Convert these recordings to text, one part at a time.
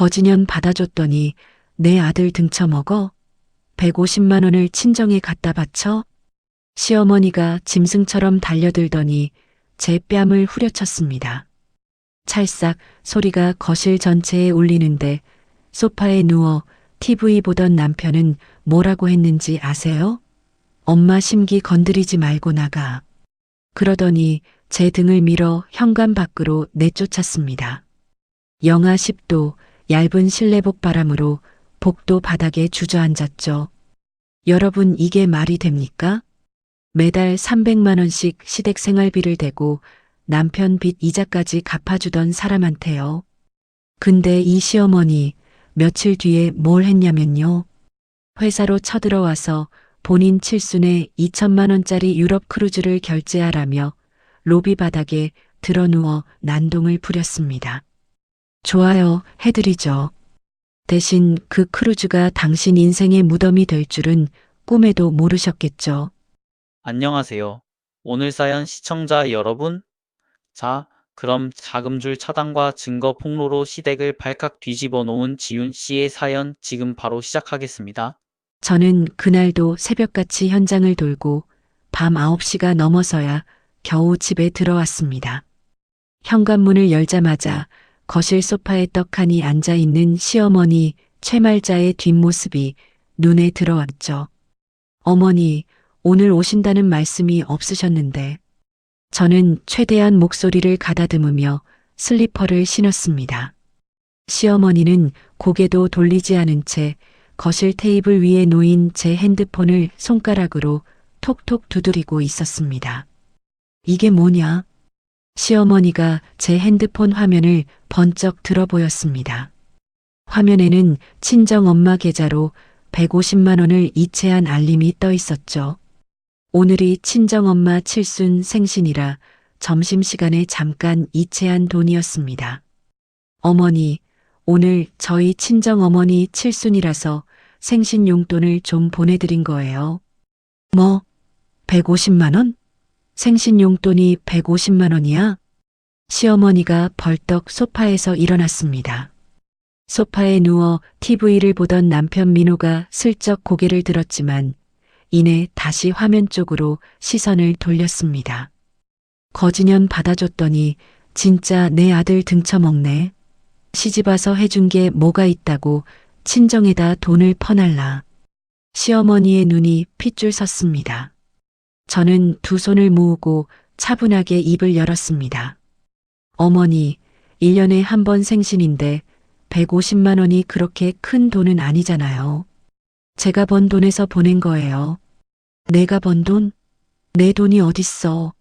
거지년 받아줬더니 내 아들 등쳐먹어? 150만 원을 친정에 갖다 바쳐? 시어머니가 짐승처럼 달려들더니 제 뺨을 후려쳤습니다. 찰싹 소리가 거실 전체에 울리는데 소파에 누워 TV 보던 남편은 뭐라고 했는지 아세요? 엄마 심기 건드리지 말고 나가. 그러더니 제 등을 밀어 현관 밖으로 내쫓았습니다. 영하 10도 얇은 실내복 바람으로 복도 바닥에 주저앉았죠. 여러분, 이게 말이 됩니까? 매달 300만 원씩 시댁 생활비를 대고 남편 빚 이자까지 갚아주던 사람한테요. 근데 이 시어머니 며칠 뒤에 뭘 했냐면요. 회사로 쳐들어와서 본인 칠순에 2천만 원짜리 유럽 크루즈를 결제하라며 로비 바닥에 드러누워 난동을 부렸습니다. 좋아요, 해드리죠. 대신 그 크루즈가 당신 인생의 무덤이 될 줄은 꿈에도 모르셨겠죠. 안녕하세요. 오늘 사연 시청자 여러분. 자, 그럼 자금줄 차단과 증거 폭로로 시댁을 발칵 뒤집어 놓은 지윤 씨의 사연 지금 바로 시작하겠습니다. 저는 그날도 새벽같이 현장을 돌고 밤 9시가 넘어서야 겨우 집에 들어왔습니다. 현관문을 열자마자 거실 소파에 떡하니 앉아있는 시어머니 최말자의 뒷모습이 눈에 들어왔죠. 어머니, 오늘 오신다는 말씀이 없으셨는데. 저는 최대한 목소리를 가다듬으며 슬리퍼를 신었습니다. 시어머니는 고개도 돌리지 않은 채 거실 테이블 위에 놓인 제 핸드폰을 손가락으로 톡톡 두드리고 있었습니다. 이게 뭐냐? 시어머니가 제 핸드폰 화면을 번쩍 들어 보였습니다. 화면에는 친정엄마 계좌로 150만 원을 이체한 알림이 떠 있었죠. 오늘이 친정엄마 칠순 생신이라 점심시간에 잠깐 이체한 돈이었습니다. 어머니, 오늘 저희 친정어머니 칠순이라서 생신 용돈을 좀 보내드린 거예요. 뭐, 150만 원? 생신 용돈이 150만 원이야? 시어머니가 벌떡 소파에서 일어났습니다. 소파에 누워 TV를 보던 남편 민호가 슬쩍 고개를 들었지만 이내 다시 화면 쪽으로 시선을 돌렸습니다. 거지년 받아줬더니 진짜 내 아들 등쳐먹네. 시집와서 해준 게 뭐가 있다고 친정에다 돈을 퍼날라. 시어머니의 눈이 핏줄 섰습니다. 저는 두 손을 모으고 차분하게 입을 열었습니다. 어머니, 1년에 한 번 생신인데 150만 원이 그렇게 큰 돈은 아니잖아요. 제가 번 돈에서 보낸 거예요. 내가 번 돈? 내 돈이 어딨어.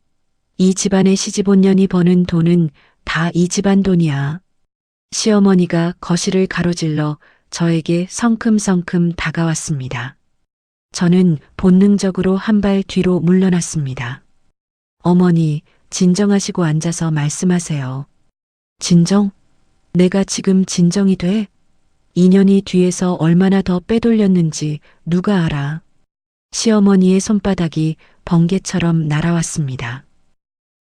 이 집안의 시집 온 년이 버는 돈은 다 이 집안 돈이야. 시어머니가 거실을 가로질러 저에게 성큼성큼 다가왔습니다. 저는 본능적으로 한 발 뒤로 물러났습니다. 어머니, 진정하시고 앉아서 말씀하세요. 진정? 내가 지금 진정이 돼? 2년이 뒤에서 얼마나 더 빼돌렸는지 누가 알아. 시어머니의 손바닥이 번개처럼 날아왔습니다.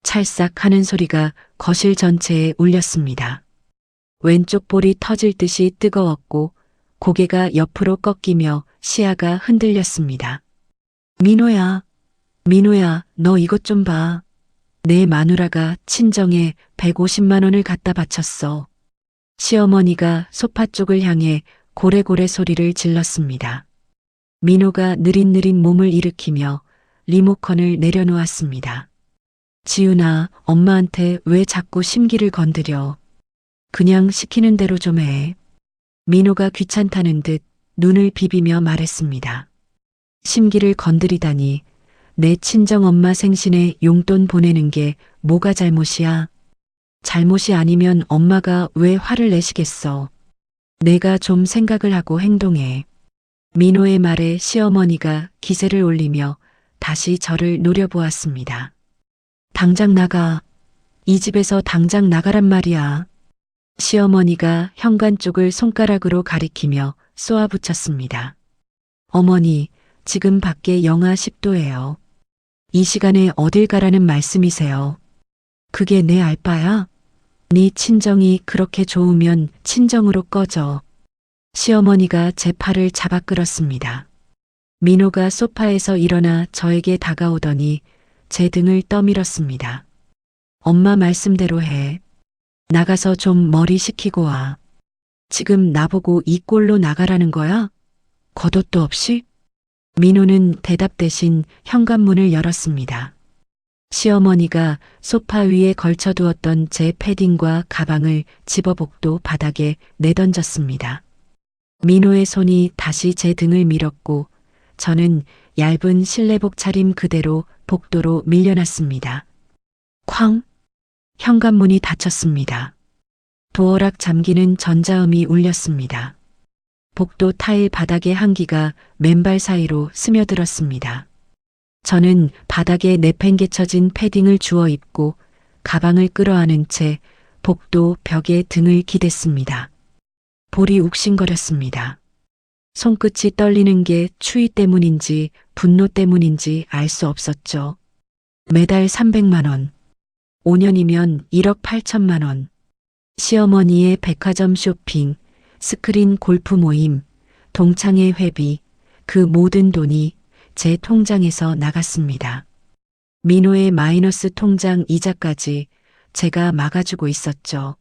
찰싹 하는 소리가 거실 전체에 울렸습니다. 왼쪽 볼이 터질 듯이 뜨거웠고 고개가 옆으로 꺾이며 시야가 흔들렸습니다. 민호야, 민호야, 너 이것 좀 봐. 내 마누라가 친정에 150만 원을 갖다 바쳤어. 시어머니가 소파 쪽을 향해 고래고래 소리를 질렀습니다. 민호가 느릿느릿 몸을 일으키며 리모컨을 내려놓았습니다. 지훈아, 엄마한테 왜 자꾸 심기를 건드려. 그냥 시키는 대로 좀 해. 민호가 귀찮다는 듯 눈을 비비며 말했습니다. 심기를 건드리다니. 내 친정엄마 생신에 용돈 보내는 게 뭐가 잘못이야? 잘못이 아니면 엄마가 왜 화를 내시겠어? 내가 좀 생각을 하고 행동해. 민호의 말에 시어머니가 기세를 올리며 다시 저를 노려보았습니다. 당장 나가. 이 집에서 당장 나가란 말이야. 시어머니가 현관 쪽을 손가락으로 가리키며 쏘아붙였습니다. 어머니, 지금 밖에 영하 10도예요. 이 시간에 어딜 가라는 말씀이세요? 그게 내 알바야? 네 친정이 그렇게 좋으면 친정으로 꺼져. 시어머니가 제 팔을 잡아 끌었습니다. 민호가 소파에서 일어나 저에게 다가오더니 제 등을 떠밀었습니다. 엄마 말씀대로 해. 나가서 좀 머리 식히고 와. 지금 나보고 이 꼴로 나가라는 거야? 겉옷도 없이? 민호는 대답 대신 현관문을 열었습니다. 시어머니가 소파 위에 걸쳐두었던 제 패딩과 가방을 집어복도 바닥에 내던졌습니다. 민호의 손이 다시 제 등을 밀었고 저는 얇은 실내복 차림 그대로 복도로 밀려났습니다. 쾅! 현관문이 닫혔습니다. 도어락 잠기는 전자음이 울렸습니다. 복도 타일 바닥의 한기가 맨발 사이로 스며들었습니다. 저는 바닥에 내팽개쳐진 패딩을 주워 입고 가방을 끌어안은 채 복도 벽에 등을 기댔습니다. 볼이 욱신거렸습니다. 손끝이 떨리는 게 추위 때문인지 분노 때문인지 알 수 없었죠. 매달 300만 원, 5년이면 1억 8천만 원. 시어머니의 백화점 쇼핑, 스크린 골프 모임, 동창회 회비, 그 모든 돈이 제 통장에서 나갔습니다. 민호의 마이너스 통장 이자까지 제가 막아주고 있었죠.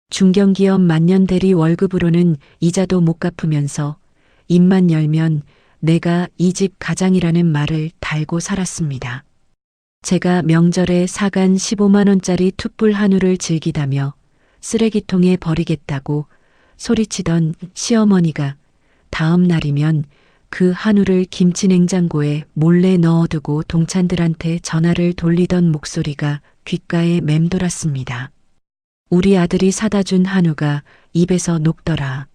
중견기업 만년대리 월급으로는 이자도 못 갚으면서 입만 열면 내가 이 집 가장이라는 말을 달고 살았습니다. 제가 명절에 사간 15만 원짜리 툭불 한우를 즐기다며 쓰레기통에 버리겠다고 소리치던 시어머니가 다음 날이면 그 한우를 김치 냉장고에 몰래 넣어두고 동찬들한테 전화를 돌리던 목소리가 귓가에 맴돌았습니다. 우리 아들이 사다 준 한우가 입에서 녹더라.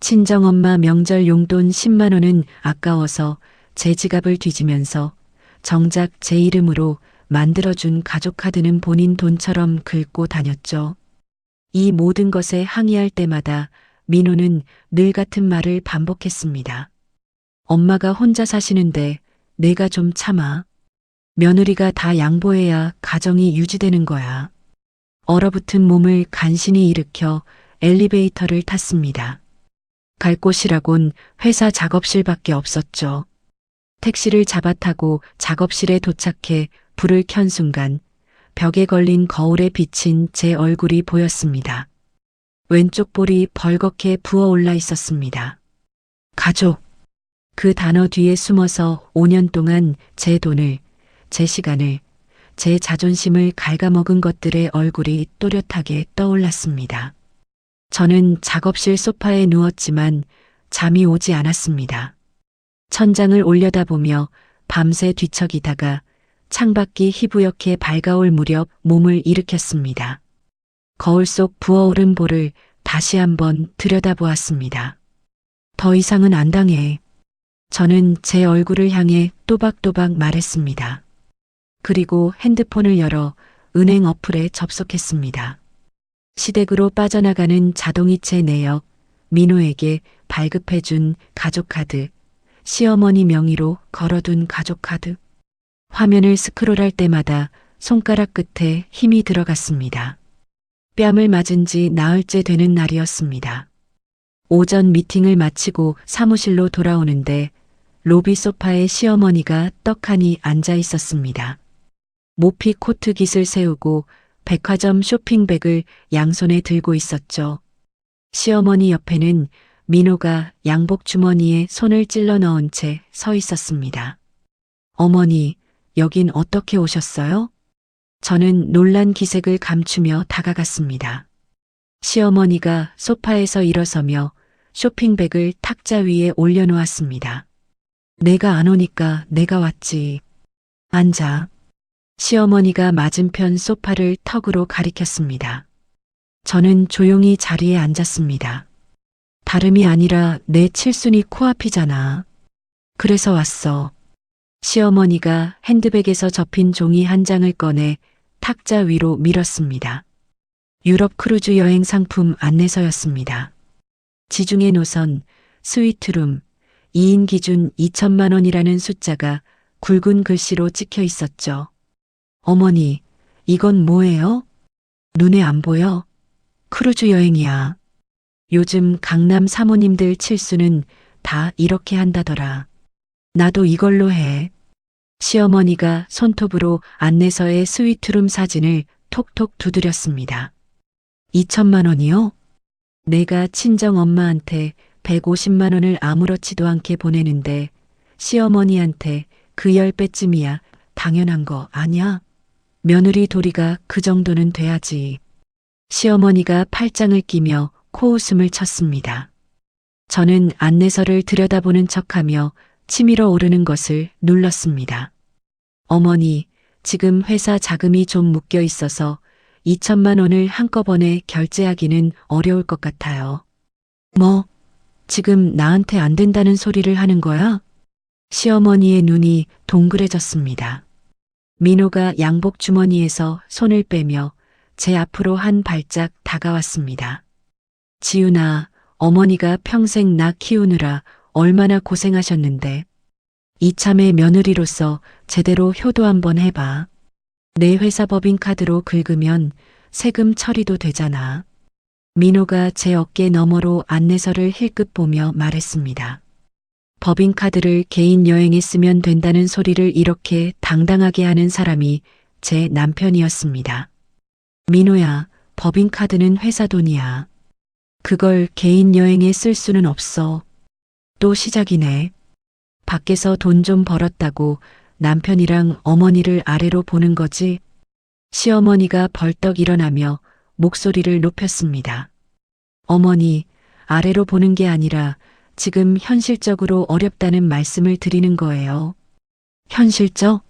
친정엄마 명절 용돈 10만 원은 아까워서 제 지갑을 뒤지면서 정작 제 이름으로 만들어준 가족카드는 본인 돈처럼 긁고 다녔죠. 이 모든 것에 항의할 때마다 민호는 늘 같은 말을 반복했습니다. 엄마가 혼자 사시는데 내가 좀 참아. 며느리가 다 양보해야 가정이 유지되는 거야. 얼어붙은 몸을 간신히 일으켜 엘리베이터를 탔습니다. 갈 곳이라곤 회사 작업실밖에 없었죠. 택시를 잡아 타고 작업실에 도착해 불을 켠 순간 벽에 걸린 거울에 비친 제 얼굴이 보였습니다. 왼쪽 볼이 벌겋게 부어올라 있었습니다. 가족. 그 단어 뒤에 숨어서 5년 동안 제 돈을, 제 시간을, 제 자존심을 갉아먹은 것들의 얼굴이 또렷하게 떠올랐습니다. 저는 작업실 소파에 누웠지만 잠이 오지 않았습니다. 천장을 올려다보며 밤새 뒤척이다가 창밖이 희부옇게 밝아올 무렵 몸을 일으켰습니다. 거울 속 부어오른 볼을 다시 한번 들여다보았습니다. 더 이상은 안 당해. 저는 제 얼굴을 향해 또박또박 말했습니다. 그리고 핸드폰을 열어 은행 어플에 접속했습니다. 시댁으로 빠져나가는 자동이체 내역, 민호에게 발급해준 가족카드, 시어머니 명의로 걸어둔 가족카드. 화면을 스크롤할 때마다 손가락 끝에 힘이 들어갔습니다. 뺨을 맞은 지 나흘째 되는 날이었습니다. 오전 미팅을 마치고 사무실로 돌아오는데 로비 소파에 시어머니가 떡하니 앉아 있었습니다. 모피 코트 깃을 세우고 백화점 쇼핑백을 양손에 들고 있었죠. 시어머니 옆에는 민호가 양복 주머니에 손을 찔러 넣은 채 서 있었습니다. 어머니, 여긴 어떻게 오셨어요? 저는 놀란 기색을 감추며 다가갔습니다. 시어머니가 소파에서 일어서며 쇼핑백을 탁자 위에 올려놓았습니다. 내가 안 오니까 내가 왔지. 앉아. 시어머니가 맞은편 소파를 턱으로 가리켰습니다. 저는 조용히 자리에 앉았습니다. 다름이 아니라 내 칠순이 코앞이잖아. 그래서 왔어. 시어머니가 핸드백에서 접힌 종이 한 장을 꺼내 탁자 위로 밀었습니다. 유럽 크루즈 여행 상품 안내서였습니다. 지중해 노선, 스위트룸, 2인 기준 2천만 원이라는 숫자가 굵은 글씨로 찍혀 있었죠. 어머니, 이건 뭐예요? 눈에 안 보여? 크루즈 여행이야. 요즘 강남 사모님들 칠수는 다 이렇게 한다더라. 나도 이걸로 해. 시어머니가 손톱으로 안내서의 스위트룸 사진을 톡톡 두드렸습니다. 2천만 원이요? 내가 친정 엄마한테 150만 원을 아무렇지도 않게 보내는데 시어머니한테 그 10배쯤이야. 당연한 거 아냐? 며느리 도리가 그 정도는 돼야지. 시어머니가 팔짱을 끼며 코웃음을 쳤습니다. 저는 안내서를 들여다보는 척하며 치밀어 오르는 것을 눌렀습니다. 어머니, 지금 회사 자금이 좀 묶여 있어서 2천만 원을 한꺼번에 결제하기는 어려울 것 같아요. 뭐, 지금 나한테 안 된다는 소리를 하는 거야? 시어머니의 눈이 동그래졌습니다. 민호가 양복 주머니에서 손을 빼며 제 앞으로 한 발짝 다가왔습니다. 지훈아, 어머니가 평생 나 키우느라 얼마나 고생하셨는데 이참에 며느리로서 제대로 효도 한번 해봐. 내 회사 법인카드로 긁으면 세금 처리도 되잖아. 민호가 제 어깨 너머로 안내서를 힐끗 보며 말했습니다. 법인카드를 개인 여행에 쓰면 된다는 소리를 이렇게 당당하게 하는 사람이 제 남편이었습니다. 민호야, 법인카드는 회사 돈이야. 그걸 개인 여행에 쓸 수는 없어. 또 시작이네. 밖에서 돈 좀 벌었다고 남편이랑 어머니를 아래로 보는 거지? 시어머니가 벌떡 일어나며 목소리를 높였습니다. 어머니, 아래로 보는 게 아니라 지금 현실적으로 어렵다는 말씀을 드리는 거예요. 현실적?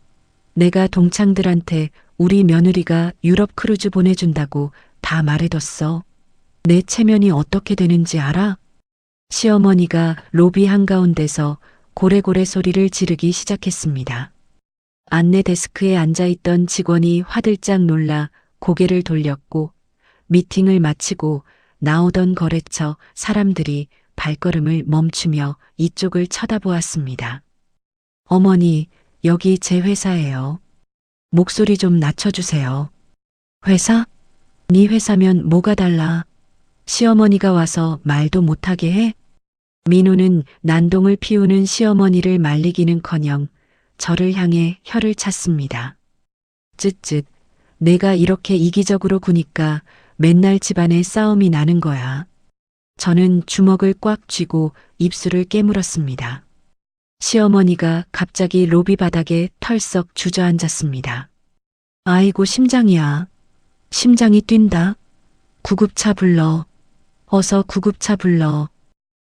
내가 동창들한테 우리 며느리가 유럽 크루즈 보내준다고 다 말해뒀어. 내 체면이 어떻게 되는지 알아? 시어머니가 로비 한가운데서 고래고래 소리를 지르기 시작했습니다. 안내 데스크에 앉아있던 직원이 화들짝 놀라 고개를 돌렸고 미팅을 마치고 나오던 거래처 사람들이 발걸음을 멈추며 이쪽을 쳐다보았습니다. 어머니, 여기 제 회사예요. 목소리 좀 낮춰주세요. 회사? 네 회사면 뭐가 달라? 시어머니가 와서 말도 못하게 해? 민호는 난동을 피우는 시어머니를 말리기는커녕 저를 향해 혀를 찼습니다. 쯧쯧, 내가 이렇게 이기적으로 구니까 맨날 집안에 싸움이 나는 거야. 저는 주먹을 꽉 쥐고 입술을 깨물었습니다. 시어머니가 갑자기 로비 바닥에 털썩 주저앉았습니다. 아이고 심장이야. 심장이 뛴다. 구급차 불러. 어서 구급차 불러.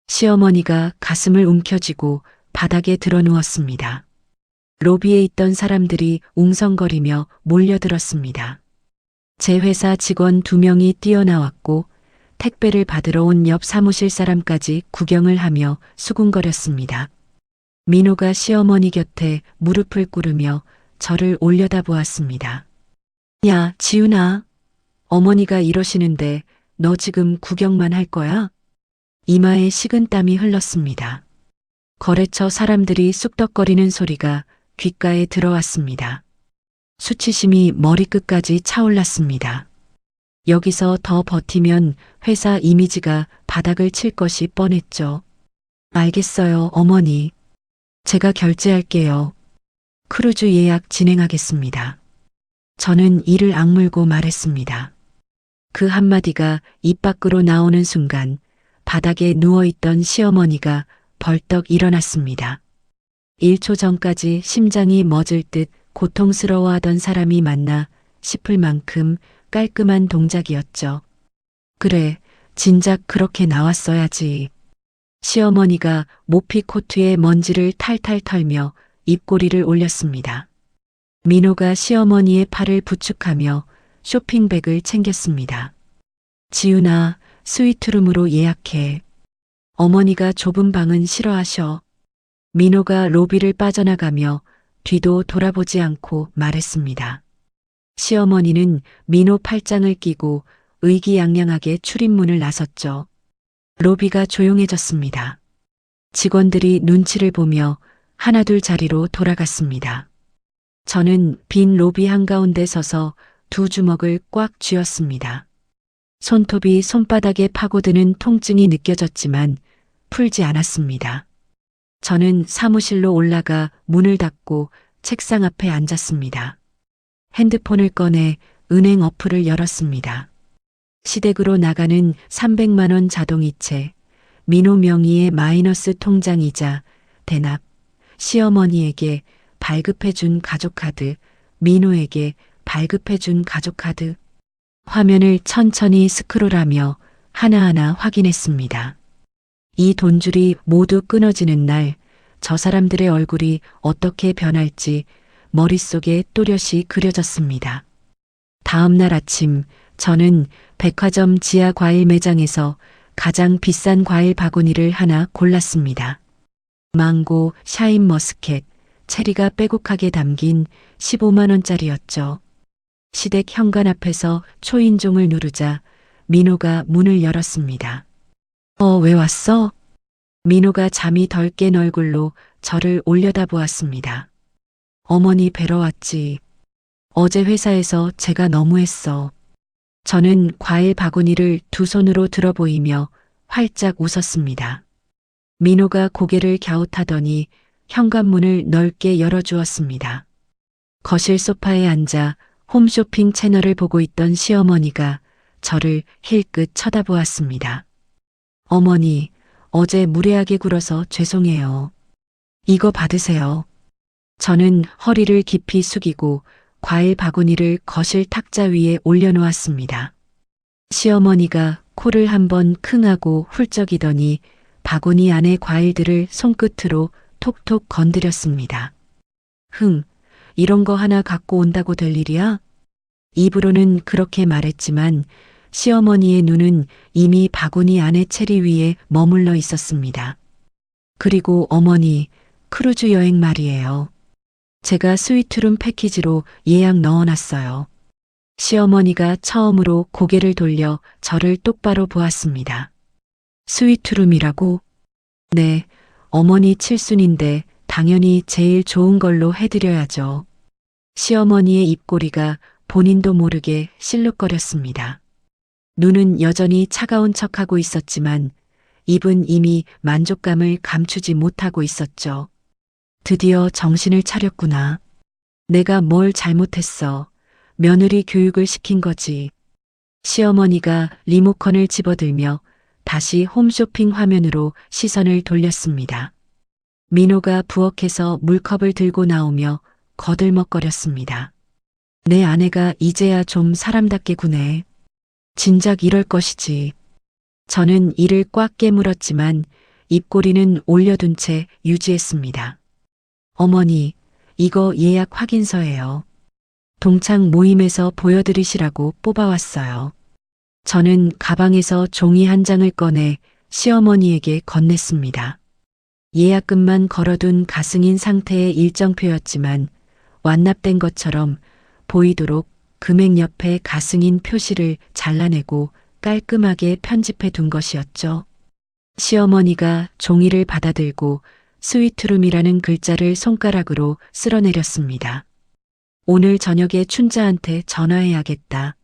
시어머니가 가슴을 움켜쥐고 바닥에 드러누웠습니다. 로비에 있던 사람들이 웅성거리며 몰려들었습니다. 제 회사 직원 2명이 뛰어나왔고 택배를 받으러 온 옆 사무실 사람까지 구경을 하며 수군거렸습니다. 민호가 시어머니 곁에 무릎을 꿇으며 저를 올려다보았습니다. 야, 지훈아. 어머니가 이러시는데 너 지금 구경만 할 거야? 이마에 식은땀이 흘렀습니다. 거래처 사람들이 쑥덕거리는 소리가 귓가에 들어왔습니다. 수치심이 머리끝까지 차올랐습니다. 여기서 더 버티면 회사 이미지가 바닥을 칠 것이 뻔했죠. 알겠어요, 어머니. 제가 결제할게요. 크루즈 예약 진행하겠습니다. 저는 이를 악물고 말했습니다. 그 한마디가 입 밖으로 나오는 순간 바닥에 누워있던 시어머니가 벌떡 일어났습니다. 1초 전까지 심장이 멎을 듯 고통스러워하던 사람이 맞나 싶을 만큼 깔끔한 동작이었죠. 그래, 진작 그렇게 나왔어야지. 시어머니가 모피 코트에 먼지를 탈탈 털며 입꼬리를 올렸습니다. 민호가 시어머니의 팔을 부축하며 쇼핑백을 챙겼습니다. 지훈아, 스위트룸으로 예약해. 어머니가 좁은 방은 싫어하셔. 민호가 로비를 빠져나가며 뒤도 돌아보지 않고 말했습니다. 시어머니는 민호 팔짱을 끼고 의기양양하게 출입문을 나섰죠. 로비가 조용해졌습니다. 직원들이 눈치를 보며 하나둘 자리로 돌아갔습니다. 저는 빈 로비 한가운데 서서 두 주먹을 꽉 쥐었습니다. 손톱이 손바닥에 파고드는 통증이 느껴졌지만 풀지 않았습니다. 저는 사무실로 올라가 문을 닫고 책상 앞에 앉았습니다. 핸드폰을 꺼내 은행 어플을 열었습니다. 시댁으로 나가는 300만 원 자동이체, 민호 명의의 마이너스 통장이자 대납, 시어머니에게 발급해준 가족카드, 민호에게 발급해준 가족카드. 화면을 천천히 스크롤하며 하나하나 확인했습니다. 이 돈줄이 모두 끊어지는 날, 저 사람들의 얼굴이 어떻게 변할지 머릿속에 또렷이 그려졌습니다. 다음 날 아침, 저는 백화점 지하 과일 매장에서 가장 비싼 과일 바구니를 하나 골랐습니다. 망고, 샤인머스켓, 체리가 빼곡하게 담긴 15만 원짜리였죠. 시댁 현관 앞에서 초인종을 누르자 민호가 문을 열었습니다. 왜 왔어? 민호가 잠이 덜 깬 얼굴로 저를 올려다보았습니다. 어머니 뵈러 왔지. 어제 회사에서 제가 너무했어. 저는 과일 바구니를 두 손으로 들어 보이며 활짝 웃었습니다. 민호가 고개를 갸웃하더니 현관문을 넓게 열어주었습니다. 거실 소파에 앉아 홈쇼핑 채널을 보고 있던 시어머니가 저를 힐끗 쳐다보았습니다. 어머니, 어제 무례하게 굴어서 죄송해요. 이거 받으세요. 저는 허리를 깊이 숙이고 과일 바구니를 거실 탁자 위에 올려놓았습니다. 시어머니가 코를 한번 킁 하고 훌쩍이더니 바구니 안의 과일들을 손끝으로 톡톡 건드렸습니다. 이런 거 하나 갖고 온다고 될 일이야? 입으로는 그렇게 말했지만 시어머니의 눈은 이미 바구니 안의 체리 위에 머물러 있었습니다. 그리고 어머니, 크루즈 여행 말이에요. 제가 스위트룸 패키지로 예약 넣어놨어요. 시어머니가 처음으로 고개를 돌려 저를 똑바로 보았습니다. 스위트룸이라고? 네, 어머니 칠순인데 당연히 제일 좋은 걸로 해드려야죠. 시어머니의 입꼬리가 본인도 모르게 실룩거렸습니다. 눈은 여전히 차가운 척하고 있었지만 입은 이미 만족감을 감추지 못하고 있었죠. 드디어 정신을 차렸구나. 내가 뭘 잘못했어. 며느리 교육을 시킨 거지. 시어머니가 리모컨을 집어들며 다시 홈쇼핑 화면으로 시선을 돌렸습니다. 민호가 부엌에서 물컵을 들고 나오며 거들먹거렸습니다. 내 아내가 이제야 좀 사람답게 구네. 진작 이럴 것이지. 저는 이를 꽉 깨물었지만 입꼬리는 올려둔 채 유지했습니다. 어머니, 이거 예약 확인서예요. 동창 모임에서 보여드리시라고 뽑아왔어요. 저는 가방에서 종이 한 장을 꺼내 시어머니에게 건넸습니다. 예약금만 걸어둔 가승인 상태의 일정표였지만 완납된 것처럼 보이도록 금액 옆에 가승인 표시를 잘라내고 깔끔하게 편집해 둔 것이었죠. 시어머니가 종이를 받아들고 스위트룸이라는 글자를 손가락으로 쓸어내렸습니다. 오늘 저녁에 춘자한테 전화해야겠다.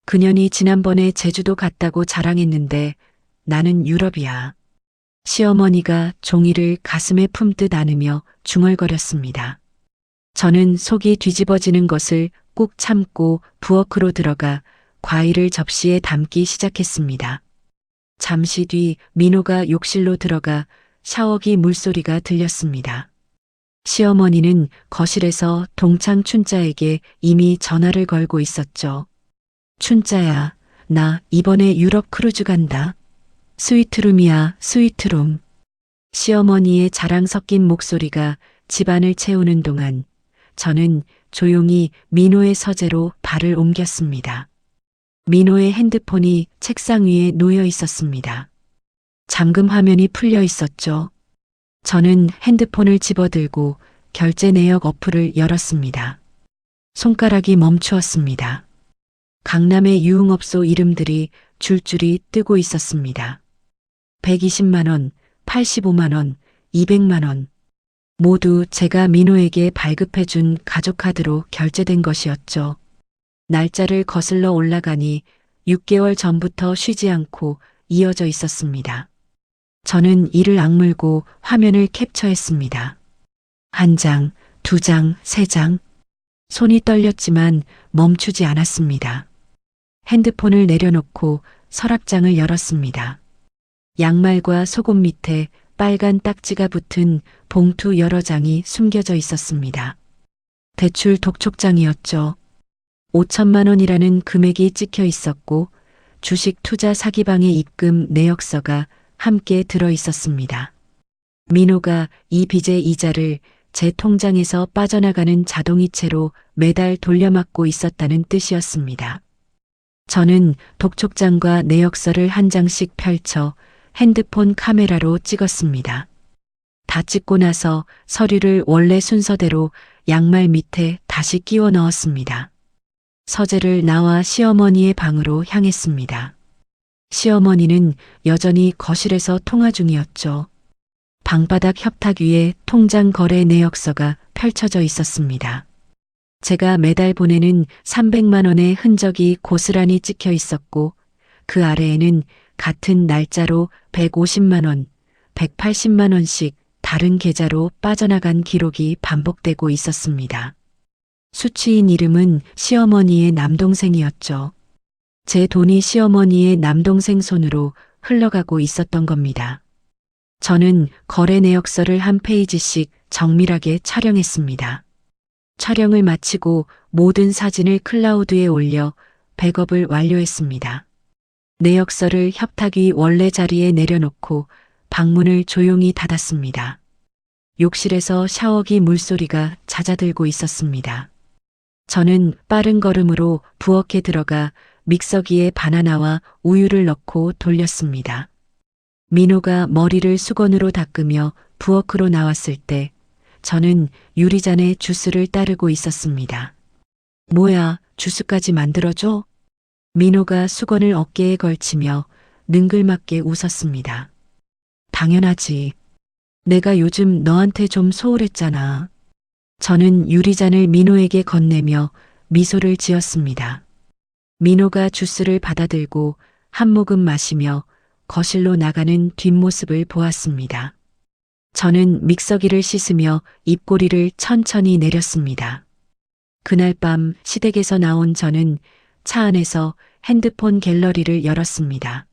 그년이 지난번에 제주도 갔다고 자랑했는데 나는 유럽이야. 시어머니가 종이를 가슴에 품듯 안으며 중얼거렸습니다. 저는 속이 뒤집어지는 것을 꾹 참고 부엌으로 들어가 과일을 접시에 담기 시작했습니다. 잠시 뒤 민호가 욕실로 들어가 샤워기 물소리가 들렸습니다. 시어머니는 거실에서 동창 춘자에게 이미 전화를 걸고 있었죠. 춘자야, 나 이번에 유럽 크루즈 간다. 스위트룸이야, 스위트룸. 시어머니의 자랑 섞인 목소리가 집안을 채우는 동안 저는 조용히 민호의 서재로 발을 옮겼습니다. 민호의 핸드폰이 책상 위에 놓여 있었습니다. 잠금 화면이 풀려 있었죠. 저는 핸드폰을 집어들고 결제 내역 어플을 열었습니다. 손가락이 멈추었습니다. 강남의 유흥업소 이름들이 줄줄이 뜨고 있었습니다. 120만 원, 85만 원, 200만 원. 모두 제가 민호에게 발급해준 가족카드로 결제된 것이었죠. 날짜를 거슬러 올라가니 6개월 전부터 쉬지 않고 이어져 있었습니다. 저는 이를 악물고 화면을 캡처했습니다. 한 장, 두 장, 세 장. 손이 떨렸지만 멈추지 않았습니다. 핸드폰을 내려놓고 서랍장을 열었습니다. 양말과 속옷 밑에 빨간 딱지가 붙은 봉투 여러 장이 숨겨져 있었습니다. 대출 독촉장이었죠. 5천만 원이라는 금액이 찍혀 있었고 주식 투자 사기방의 입금 내역서가 함께 들어 있었습니다. 민호가 이 빚의 이자를 제 통장에서 빠져나가는 자동이체로 매달 돌려막고 있었다는 뜻이었습니다. 저는 독촉장과 내역서를 한 장씩 펼쳐 핸드폰 카메라로 찍었습니다. 다 찍고 나서 서류를 원래 순서대로 양말 밑에 다시 끼워 넣었습니다. 서재를 나와 시어머니의 방으로 향했습니다. 시어머니는 여전히 거실에서 통화 중이었죠. 방바닥 협탁 위에 통장 거래 내역서가 펼쳐져 있었습니다. 제가 매달 보내는 300만 원의 흔적이 고스란히 찍혀 있었고 그 아래에는 같은 날짜로 150만 원, 180만 원씩 다른 계좌로 빠져나간 기록이 반복되고 있었습니다. 수취인 이름은 시어머니의 남동생이었죠. 제 돈이 시어머니의 남동생 손으로 흘러가고 있었던 겁니다. 저는 거래 내역서를 한 페이지씩 정밀하게 촬영했습니다. 촬영을 마치고 모든 사진을 클라우드에 올려 백업을 완료했습니다. 내역서를 협탁 위 원래 자리에 내려놓고 방문을 조용히 닫았습니다. 욕실에서 샤워기 물소리가 잦아들고 있었습니다. 저는 빠른 걸음으로 부엌에 들어가 믹서기에 바나나와 우유를 넣고 돌렸습니다. 민호가 머리를 수건으로 닦으며 부엌으로 나왔을 때 저는 유리잔에 주스를 따르고 있었습니다. 뭐야, 주스까지 만들어줘? 민호가 수건을 어깨에 걸치며 능글맞게 웃었습니다. 당연하지. 내가 요즘 너한테 좀 소홀했잖아. 저는 유리잔을 민호에게 건네며 미소를 지었습니다. 민호가 주스를 받아들고 한 모금 마시며 거실로 나가는 뒷모습을 보았습니다. 저는 믹서기를 씻으며 입꼬리를 천천히 내렸습니다. 그날 밤 시댁에서 나온 저는 차 안에서 핸드폰 갤러리를 열었습니다.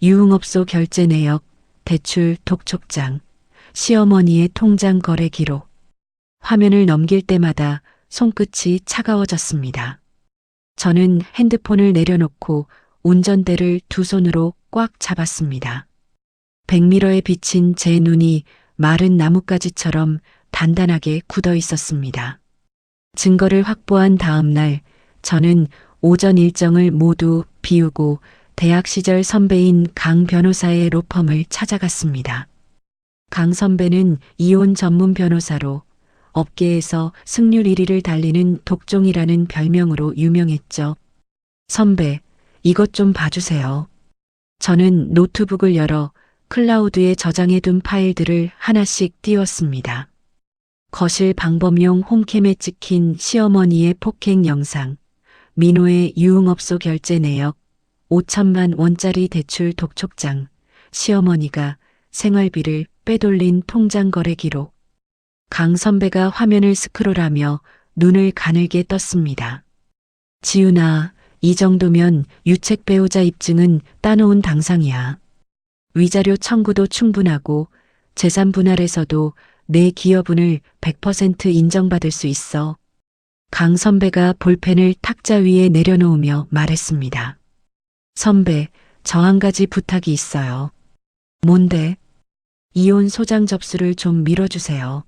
유흥업소 결제 내역, 대출 독촉장, 시어머니의 통장 거래 기록. 화면을 넘길 때마다 손끝이 차가워졌습니다. 저는 핸드폰을 내려놓고 운전대를 두 손으로 꽉 잡았습니다. 백미러에 비친 제 눈이 마른 나뭇가지처럼 단단하게 굳어 있었습니다. 증거를 확보한 다음 날 저는 오전 일정을 모두 비우고 대학 시절 선배인 강 변호사의 로펌을 찾아갔습니다. 강 선배는 이혼 전문 변호사로 업계에서 승률 1위를 달리는 독종이라는 별명으로 유명했죠. 선배, 이것 좀 봐주세요. 저는 노트북을 열어 클라우드에 저장해둔 파일들을 하나씩 띄웠습니다. 거실 방범용 홈캠에 찍힌 시어머니의 폭행 영상, 민호의 유흥업소 결제 내역, 5천만 원짜리 대출 독촉장, 시어머니가 생활비를 빼돌린 통장 거래 기록. 강 선배가 화면을 스크롤하며 눈을 가늘게 떴습니다. 지훈아, 이 정도면 유책 배우자 입증은 따놓은 당상이야. 위자료 청구도 충분하고 재산 분할에서도 내 기여분을 100% 인정받을 수 있어. 강 선배가 볼펜을 탁자 위에 내려놓으며 말했습니다. 선배, 저 한 가지 부탁이 있어요. 뭔데? 이혼 소장 접수를 좀 미뤄주세요.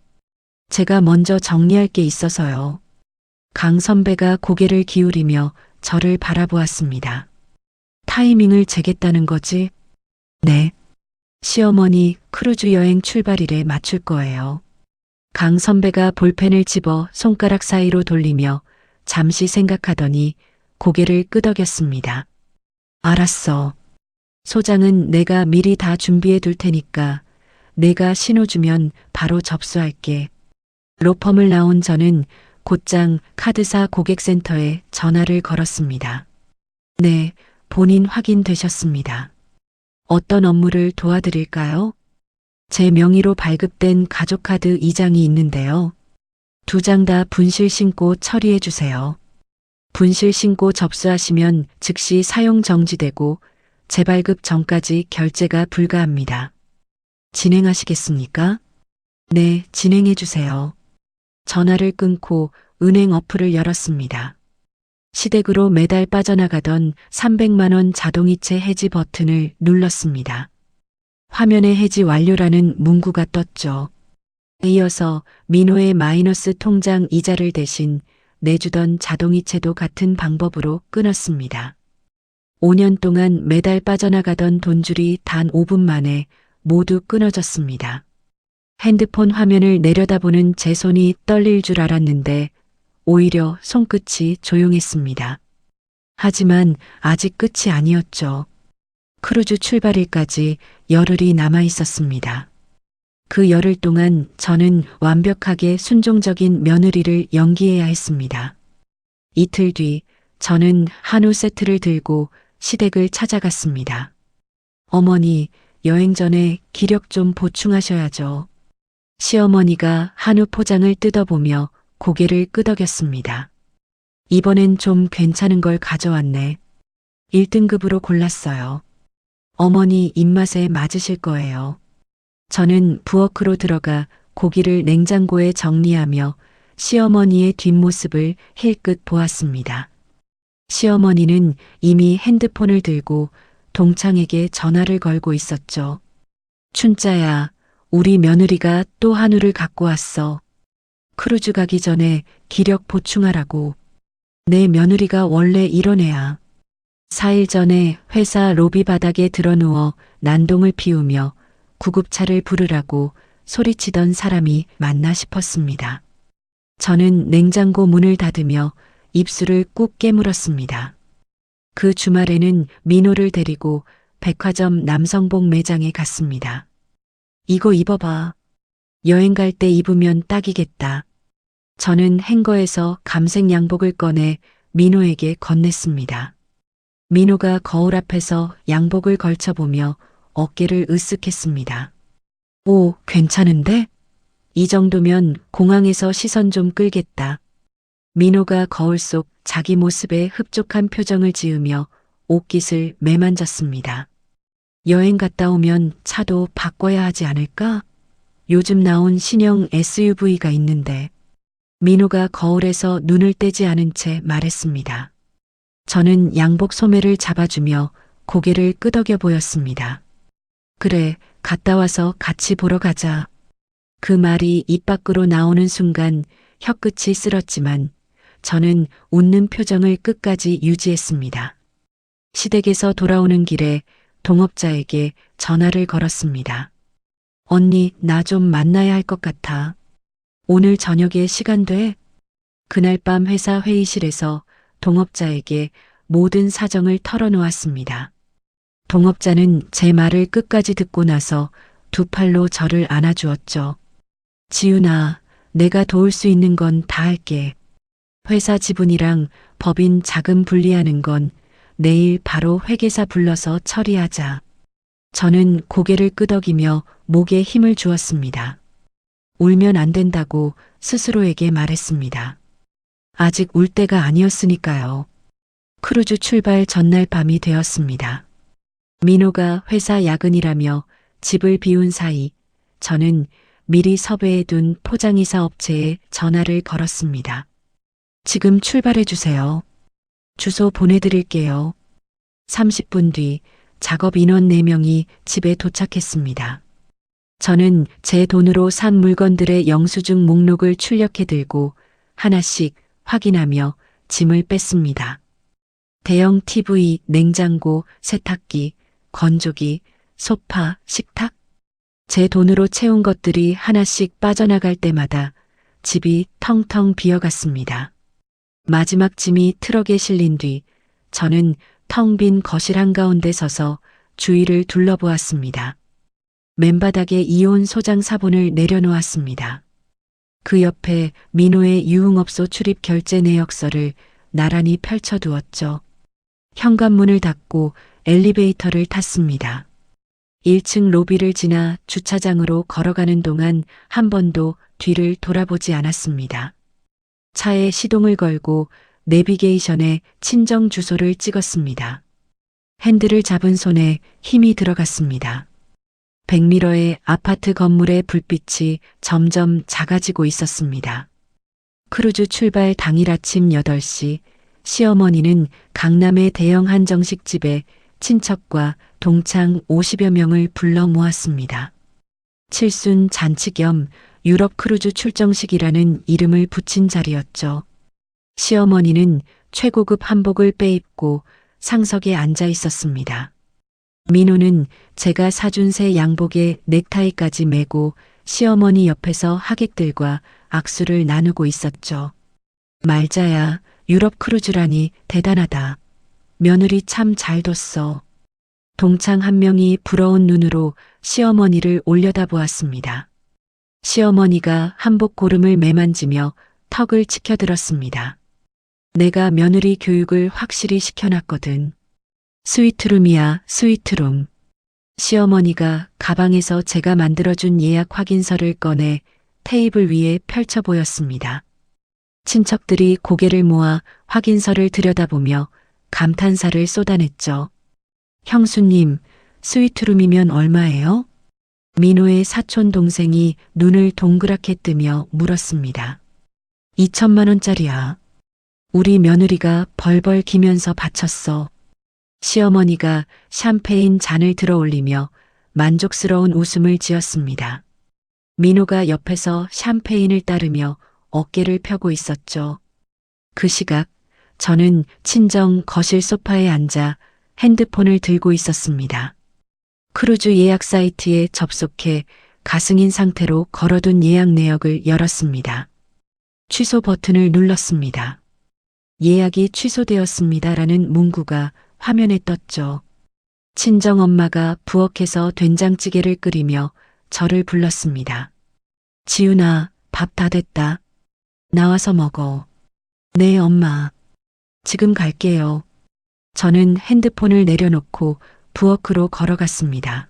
제가 먼저 정리할 게 있어서요. 강 선배가 고개를 기울이며 저를 바라보았습니다. 타이밍을 재겠다는 거지? 네. 시어머니 크루즈 여행 출발일에 맞출 거예요. 강 선배가 볼펜을 집어 손가락 사이로 돌리며 잠시 생각하더니 고개를 끄덕였습니다. 알았어. 소장은 내가 미리 다 준비해 둘 테니까 내가 신호 주면 바로 접수할게. 로펌을 나온 저는 곧장 카드사 고객센터에 전화를 걸었습니다. 네, 본인 확인되셨습니다. 어떤 업무를 도와드릴까요? 제 명의로 발급된 가족카드 2장이 있는데요. 2장 다 분실 신고 처리해 주세요. 분실 신고 접수하시면 즉시 사용 정지되고 재발급 전까지 결제가 불가합니다. 진행하시겠습니까? 네, 진행해 주세요. 전화를 끊고 은행 어플을 열었습니다. 시댁으로 매달 빠져나가던 300만 원 자동이체 해지 버튼을 눌렀습니다. 화면에 해지 완료라는 문구가 떴죠. 이어서 민호의 마이너스 통장 이자를 대신 내주던 자동이체도 같은 방법으로 끊었습니다. 5년 동안 매달 빠져나가던 돈줄이 단 5분 만에 모두 끊어졌습니다. 핸드폰 화면을 내려다보는 제 손이 떨릴 줄 알았는데 오히려 손끝이 조용했습니다. 하지만 아직 끝이 아니었죠. 크루즈 출발일까지 열흘이 남아 있었습니다. 그 열흘 동안 저는 완벽하게 순종적인 며느리를 연기해야 했습니다. 이틀 뒤 저는 한우 세트를 들고 시댁을 찾아갔습니다. 어머니, 여행 전에 기력 좀 보충하셔야죠. 시어머니가 한우 포장을 뜯어보며 고개를 끄덕였습니다. 이번엔 좀 괜찮은 걸 가져왔네. 1등급으로 골랐어요. 어머니 입맛에 맞으실 거예요. 저는 부엌으로 들어가 고기를 냉장고에 정리하며 시어머니의 뒷모습을 힐끗 보았습니다. 시어머니는 이미 핸드폰을 들고 동창에게 전화를 걸고 있었죠. 춘자야, 우리 며느리가 또 한우를 갖고 왔어. 크루즈 가기 전에 기력 보충하라고. 내 며느리가 원래 이런 애야. 4일 전에 회사 로비 바닥에 드러누워 난동을 피우며 구급차를 부르라고 소리치던 사람이 맞나 싶었습니다. 저는 냉장고 문을 닫으며 입술을 꾹 깨물었습니다. 그 주말에는 민호를 데리고 백화점 남성복 매장에 갔습니다. 이거 입어봐. 여행 갈 때 입으면 딱이겠다. 저는 행거에서 감색 양복을 꺼내 민호에게 건넸습니다. 민호가 거울 앞에서 양복을 걸쳐보며 어깨를 으쓱했습니다. 오, 괜찮은데? 이 정도면 공항에서 시선 좀 끌겠다. 민호가 거울 속 자기 모습에 흡족한 표정을 지으며 옷깃을 매만졌습니다. 여행 갔다 오면 차도 바꿔야 하지 않을까? 요즘 나온 신형 SUV가 있는데. 민호가 거울에서 눈을 떼지 않은 채 말했습니다. 저는 양복 소매를 잡아주며 고개를 끄덕여 보였습니다. 그래, 갔다 와서 같이 보러 가자. 그 말이 입 밖으로 나오는 순간 혀끝이 쓸었지만 저는 웃는 표정을 끝까지 유지했습니다. 시댁에서 돌아오는 길에 동업자에게 전화를 걸었습니다. 언니, 나 좀 만나야 할 것 같아. 오늘 저녁에 시간 돼? 그날 밤 회사 회의실에서 동업자에게 모든 사정을 털어놓았습니다. 동업자는 제 말을 끝까지 듣고 나서 두 팔로 저를 안아주었죠. 지윤아, 내가 도울 수 있는 건 다 할게. 회사 지분이랑 법인 자금 분리하는 건 내일 바로 회계사 불러서 처리하자. 저는 고개를 끄덕이며 목에 힘을 주었습니다. 울면 안 된다고 스스로에게 말했습니다. 아직 울 때가 아니었으니까요. 크루즈 출발 전날 밤이 되었습니다. 민호가 회사 야근이라며 집을 비운 사이 저는 미리 섭외해둔 포장이사 업체에 전화를 걸었습니다. 지금 출발해 주세요. 주소 보내드릴게요. 30분 뒤 작업 인원 4명이 집에 도착했습니다. 저는 제 돈으로 산 물건들의 영수증 목록을 출력해 들고 하나씩 확인하며 짐을 뺐습니다. 대형 TV, 냉장고, 세탁기, 건조기, 소파, 식탁. 제 돈으로 채운 것들이 하나씩 빠져나갈 때마다 집이 텅텅 비어갔습니다. 마지막 짐이 트럭에 실린 뒤 저는 텅 빈 거실 한가운데 서서 주위를 둘러보았습니다. 맨바닥에 이온 소장 사본을 내려놓았습니다. 그 옆에 민호의 유흥업소 출입 결제 내역서를 나란히 펼쳐두었죠. 현관문을 닫고 엘리베이터를 탔습니다. 1층 로비를 지나 주차장으로 걸어가는 동안 한 번도 뒤를 돌아보지 않았습니다. 차에 시동을 걸고 내비게이션에 친정 주소를 찍었습니다. 핸들을 잡은 손에 힘이 들어갔습니다. 백미러의 아파트 건물의 불빛이 점점 작아지고 있었습니다. 크루즈 출발 당일 아침 8시, 시어머니는 강남의 대형 한정식집에 친척과 동창 50여 명을 불러 모았습니다. 칠순 잔치 겸 유럽 크루즈 출정식이라는 이름을 붙인 자리였죠. 시어머니는 최고급 한복을 빼입고 상석에 앉아 있었습니다. 민호는 제가 사준 새 양복에 넥타이까지 매고 시어머니 옆에서 하객들과 악수를 나누고 있었죠. 말자야, 유럽 크루즈라니 대단하다. 며느리 참 잘 뒀어. 동창 한 명이 부러운 눈으로 시어머니를 올려다보았습니다. 시어머니가 한복 고름을 매만지며 턱을 치켜들었습니다. 내가 며느리 교육을 확실히 시켜놨거든. 스위트룸이야, 스위트룸. 시어머니가 가방에서 제가 만들어준 예약 확인서를 꺼내 테이블 위에 펼쳐 보였습니다. 친척들이 고개를 모아 확인서를 들여다보며 감탄사를 쏟아냈죠. 형수님, 스위트룸이면 얼마예요? 민호의 사촌 동생이 눈을 동그랗게 뜨며 물었습니다. 2천만 원짜리야. 우리 며느리가 벌벌 기면서 바쳤어. 시어머니가 샴페인 잔을 들어 올리며 만족스러운 웃음을 지었습니다. 민호가 옆에서 샴페인을 따르며 어깨를 펴고 있었죠. 그 시각 저는 친정 거실 소파에 앉아 핸드폰을 들고 있었습니다. 크루즈 예약 사이트에 접속해 가승인 상태로 걸어둔 예약 내역을 열었습니다. 취소 버튼을 눌렀습니다. 예약이 취소되었습니다라는 문구가 화면에 떴죠. 친정엄마가 부엌에서 된장찌개를 끓이며 저를 불렀습니다. 지훈아, 밥 다 됐다. 나와서 먹어. 네, 엄마. 지금 갈게요. 저는 핸드폰을 내려놓고 부엌으로 걸어갔습니다.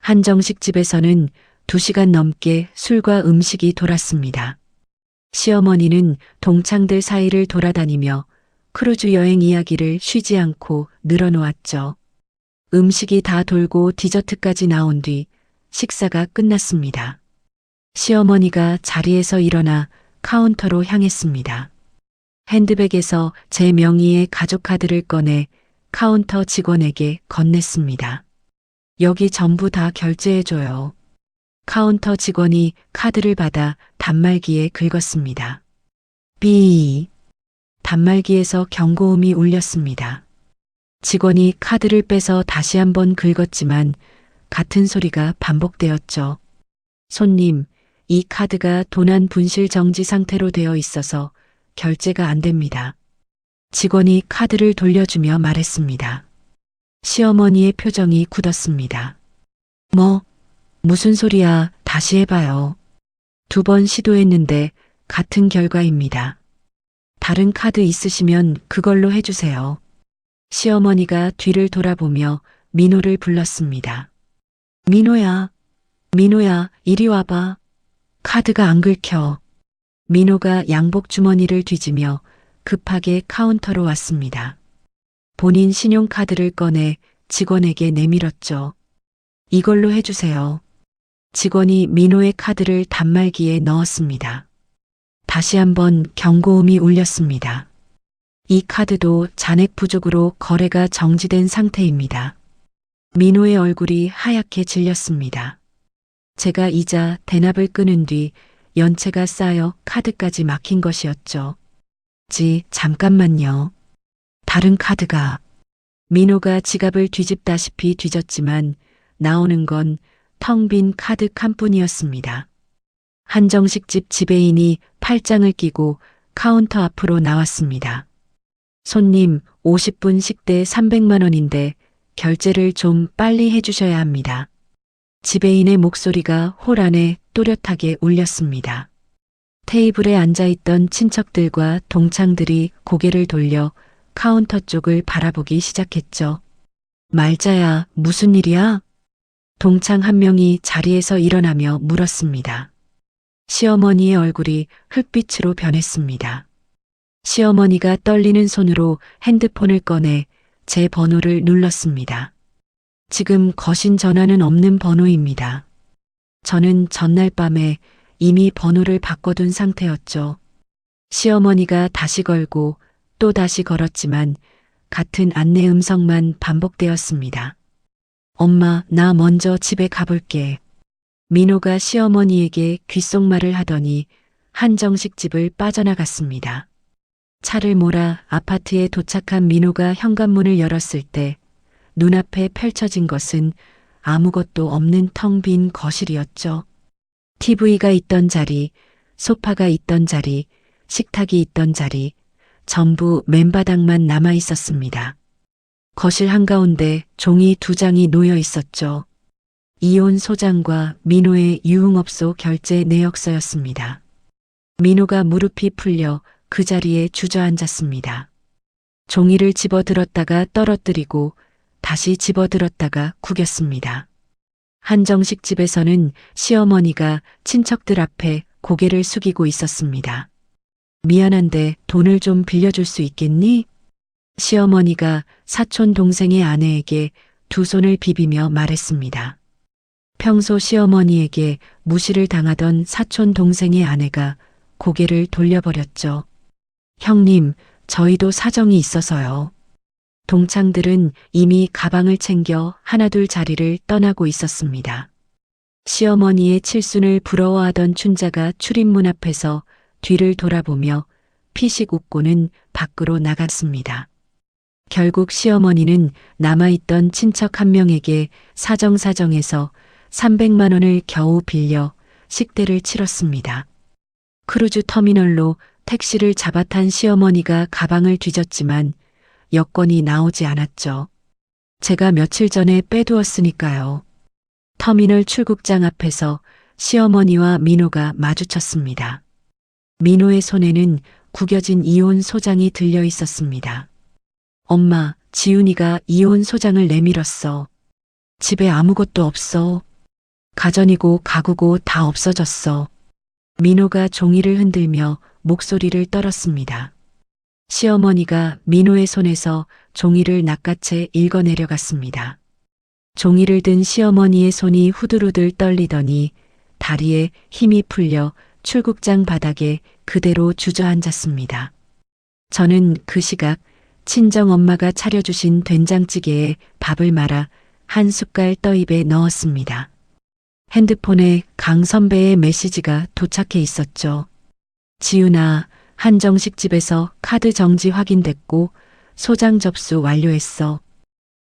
한정식 집에서는 2시간 넘게 술과 음식이 돌았습니다. 시어머니는 동창들 사이를 돌아다니며 크루즈 여행 이야기를 쉬지 않고 늘어놓았죠. 음식이 다 돌고 디저트까지 나온 뒤 식사가 끝났습니다. 시어머니가 자리에서 일어나 카운터로 향했습니다. 핸드백에서 제 명의의 가족카드를 꺼내 카운터 직원에게 건넸습니다. 여기 전부 다 결제해줘요. 카운터 직원이 카드를 받아 단말기에 긁었습니다. 삐. 단말기에서 경고음이 울렸습니다. 직원이 카드를 빼서 다시 한번 긁었지만 같은 소리가 반복되었죠. 손님, 이 카드가 도난 분실 정지 상태로 되어 있어서 결제가 안 됩니다. 직원이 카드를 돌려주며 말했습니다. 시어머니의 표정이 굳었습니다. 무슨 소리야, 다시 해봐요. 2번 시도했는데 같은 결과입니다. 다른 카드 있으시면 그걸로 해주세요. 시어머니가 뒤를 돌아보며 민호를 불렀습니다. 민호야, 민호야, 이리 와봐. 카드가 안 긁혀. 민호가 양복 주머니를 뒤지며 급하게 카운터로 왔습니다. 본인 신용카드를 꺼내 직원에게 내밀었죠. 이걸로 해주세요. 직원이 민호의 카드를 단말기에 넣었습니다. 다시 한번 경고음이 울렸습니다. 이 카드도 잔액 부족으로 거래가 정지된 상태입니다. 민호의 얼굴이 하얗게 질렸습니다. 제가 이자 대납을 끊은 뒤 연체가 쌓여 카드까지 막힌 것이었죠. 잠깐만요. 다른 카드가. 민호가 지갑을 뒤집다시피 뒤졌지만 나오는 건 텅 빈 카드 칸뿐이었습니다. 한정식집 지배인이 팔짱을 끼고 카운터 앞으로 나왔습니다. 손님, 50분 식대 300만 원인데 결제를 좀 빨리 해주셔야 합니다. 지배인의 목소리가 홀 안에 또렷하게 울렸습니다. 테이블에 앉아있던 친척들과 동창들이 고개를 돌려 카운터 쪽을 바라보기 시작했죠. 말자야, 무슨 일이야? 동창 한 명이 자리에서 일어나며 물었습니다. 시어머니의 얼굴이 흙빛으로 변했습니다. 시어머니가 떨리는 손으로 핸드폰을 꺼내 제 번호를 눌렀습니다. 지금 거신 전화는 없는 번호입니다. 저는 전날 밤에 이미 번호를 바꿔둔 상태였죠. 시어머니가 다시 걸고 또 다시 걸었지만 같은 안내 음성만 반복되었습니다. 엄마, 나 먼저 집에 가볼게. 민호가 시어머니에게 귓속말을 하더니 한정식 집을 빠져나갔습니다. 차를 몰아 아파트에 도착한 민호가 현관문을 열었을 때 눈앞에 펼쳐진 것은 아무것도 없는 텅 빈 거실이었죠. TV가 있던 자리, 소파가 있던 자리, 식탁이 있던 자리, 전부 맨바닥만 남아 있었습니다. 거실 한가운데 종이 2장이 놓여 있었죠. 이혼 소장과 민호의 유흥업소 결제 내역서였습니다. 민호가 무릎이 풀려 그 자리에 주저앉았습니다. 종이를 집어들었다가 떨어뜨리고 다시 집어들었다가 구겼습니다. 한정식 집에서는 시어머니가 친척들 앞에 고개를 숙이고 있었습니다. 미안한데 돈을 좀 빌려줄 수 있겠니? 시어머니가 사촌 동생의 아내에게 두 손을 비비며 말했습니다. 평소 시어머니에게 무시를 당하던 사촌 동생의 아내가 고개를 돌려버렸죠. 형님, 저희도 사정이 있어서요. 동창들은 이미 가방을 챙겨 하나둘 자리를 떠나고 있었습니다. 시어머니의 칠순을 부러워하던 춘자가 출입문 앞에서 뒤를 돌아보며 피식 웃고는 밖으로 나갔습니다. 결국 시어머니는 남아있던 친척 한 명에게 사정사정해서 300만 원을 겨우 빌려 식대를 치렀습니다. 크루즈 터미널로 택시를 잡아탄 시어머니가 가방을 뒤졌지만 여권이 나오지 않았죠. 제가 며칠 전에 빼두었으니까요. 터미널 출국장 앞에서 시어머니와 민호가 마주쳤습니다. 민호의 손에는 구겨진 이혼 소장이 들려 있었습니다. 엄마, 지훈이가 이혼 소장을 내밀었어. 집에 아무것도 없어. 가전이고 가구고 다 없어졌어. 민호가 종이를 흔들며 목소리를 떨었습니다. 시어머니가 민호의 손에서 종이를 낚아채 읽어내려갔습니다. 종이를 든 시어머니의 손이 후들후들 떨리더니 다리에 힘이 풀려 출국장 바닥에 그대로 주저앉았습니다. 저는 그 시각 친정엄마가 차려주신 된장찌개에 밥을 말아 한 숟갈 떠입에 넣었습니다. 핸드폰에 강 선배의 메시지가 도착해 있었죠. 지훈아, 한정식 집에서 카드 정지 확인됐고 소장 접수 완료했어.